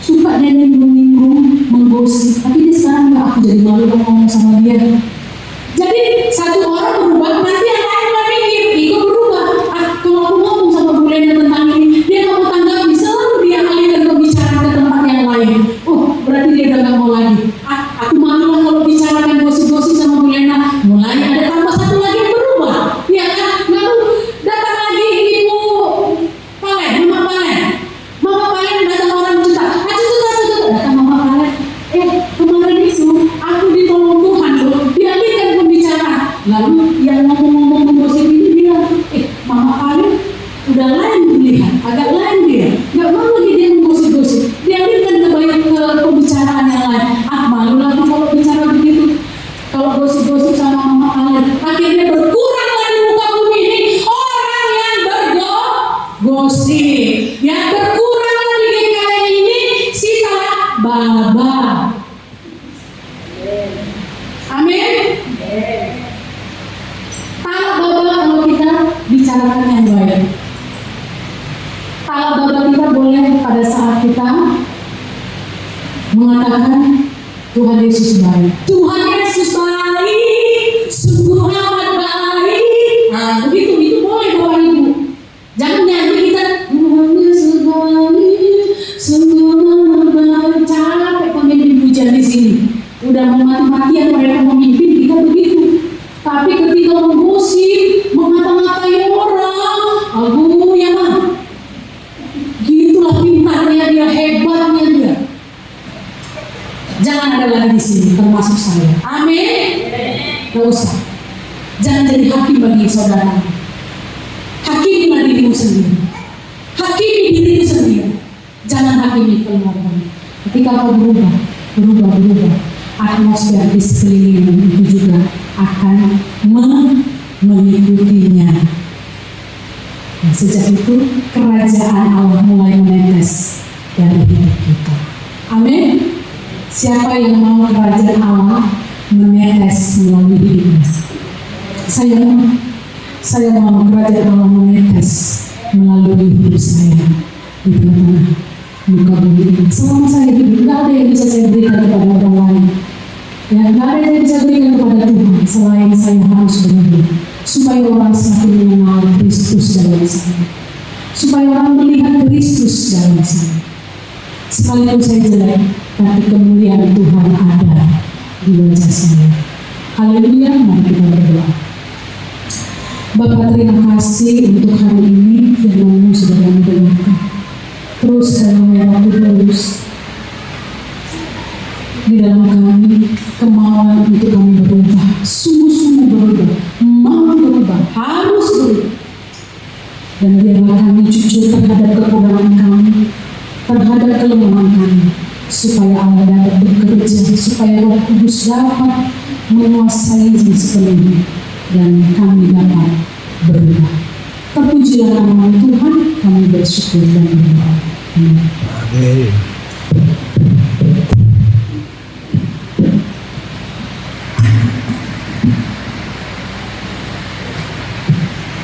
suka dia nimbrung-nimbrung, menggosip, tapi dia sekarang nggak, aku jadi malu ngomong sama dia. Jadi satu orang berubah, nanti yang lain nggak mikir, ikut berubah. Kalau aku ngomong sama Bu Lena tentang ini, dia nggak mau tanggapi, selalu dia alihkan pembicaraan ke tempat yang lain. Oh, berarti dia udah nggak mau lagi. Aku malu lah kalau bicarakan gosip-gosip sama Bu Lena. Mulai ada tambah satu lagi yang berubah, ya kan? Lalu datang lagi Ibu Palen, Mama Palen datang orang cerita, datang Mama Palen. Kemarin itu aku ditolong Tuhan loh, dialihkan pembicaraan. Lalu yang ngomong-ngomong gosip ini bilang, Mama Palen udah lain dilihat, agak lain dia, nggak mau lagi dia menggosip-gosip, dialihkan ke pembicaraan yang lain. Malu lagi kalau bicara begitu, kalau gosip-gosip sama Mama Palen, akhirnya berkurang lagi muka bumi ini orang yang bergosip, yang berkurang lagi GKI ini sisa baba. Amin. Kalau baba kalau kita bicarakan yang baik. Kalau baba kita boleh pada saat kita mengatakan Tuhan Yesus baik. Tuhan Yesus baik, sungguh amat baik. Nah, begitu itu boleh Bapak Ibu. Jangan nyanyi kita Tuhan Yesus baik, sungguh amat baik. Capek pemimpin pujian di sini. Udah mau mati-matian mereka memimpin kita begitu. Tapi ketika menggosip, mengata-ngatai orang, aku ya mah. Gitulah pintarnya dia, hebatnya dia. Jangan ada lagi di sini, termasuk saya. Amin. Gak usah. Jangan jadi hakim bagi saudara. Hakimi dirimu sendiri. Hakimi dirimu sendiri. Jangan hakimi keluarga. Ketika kau berubah, atmosfer di sekelilingmu itu juga akan mengikutinya. Nah, sejak itu kerajaan Allah mulai menetes dari hidup kita. Amin. Siapa yang mau kerajaan Allah menetes melalui hidupnya? Saya mau kerajaan Allah menetes melalui hidup saya di tengah muka bumi ini. Selama saya hidup, tidak ada yang bisa saya berikan kepada orang lain. Ya, tidak ada yang bisa berikan kepada Tuhan selain saya harus berubah, supaya orang semakin mengenal Kristus dalam saya, supaya orang melihat Kristus dalam saya. Sekalipun saya jelek, tapi kemuliaan Tuhan ada di wajah saya. Haleluya, mari kita berdoa. Bapa, terima kasih untuk hari ini firman-Mu sudah kami dengarkan. Terus kami Roh Kudus di dalam kami kemauan untuk kami berubah, sungguh-sungguh berubah, mau berubah, harus berubah. Dan biarlah kami jujur terhadap kekurangan kami, terhadap kelemahan kami, supaya Allah dapat bekerja, supaya Roh Kudus dapat menguasai sepenuhnya dan kami dapat berubah. Terpujilah nama Tuhan, kami bersyukur dan berdoa. Amin. Amin.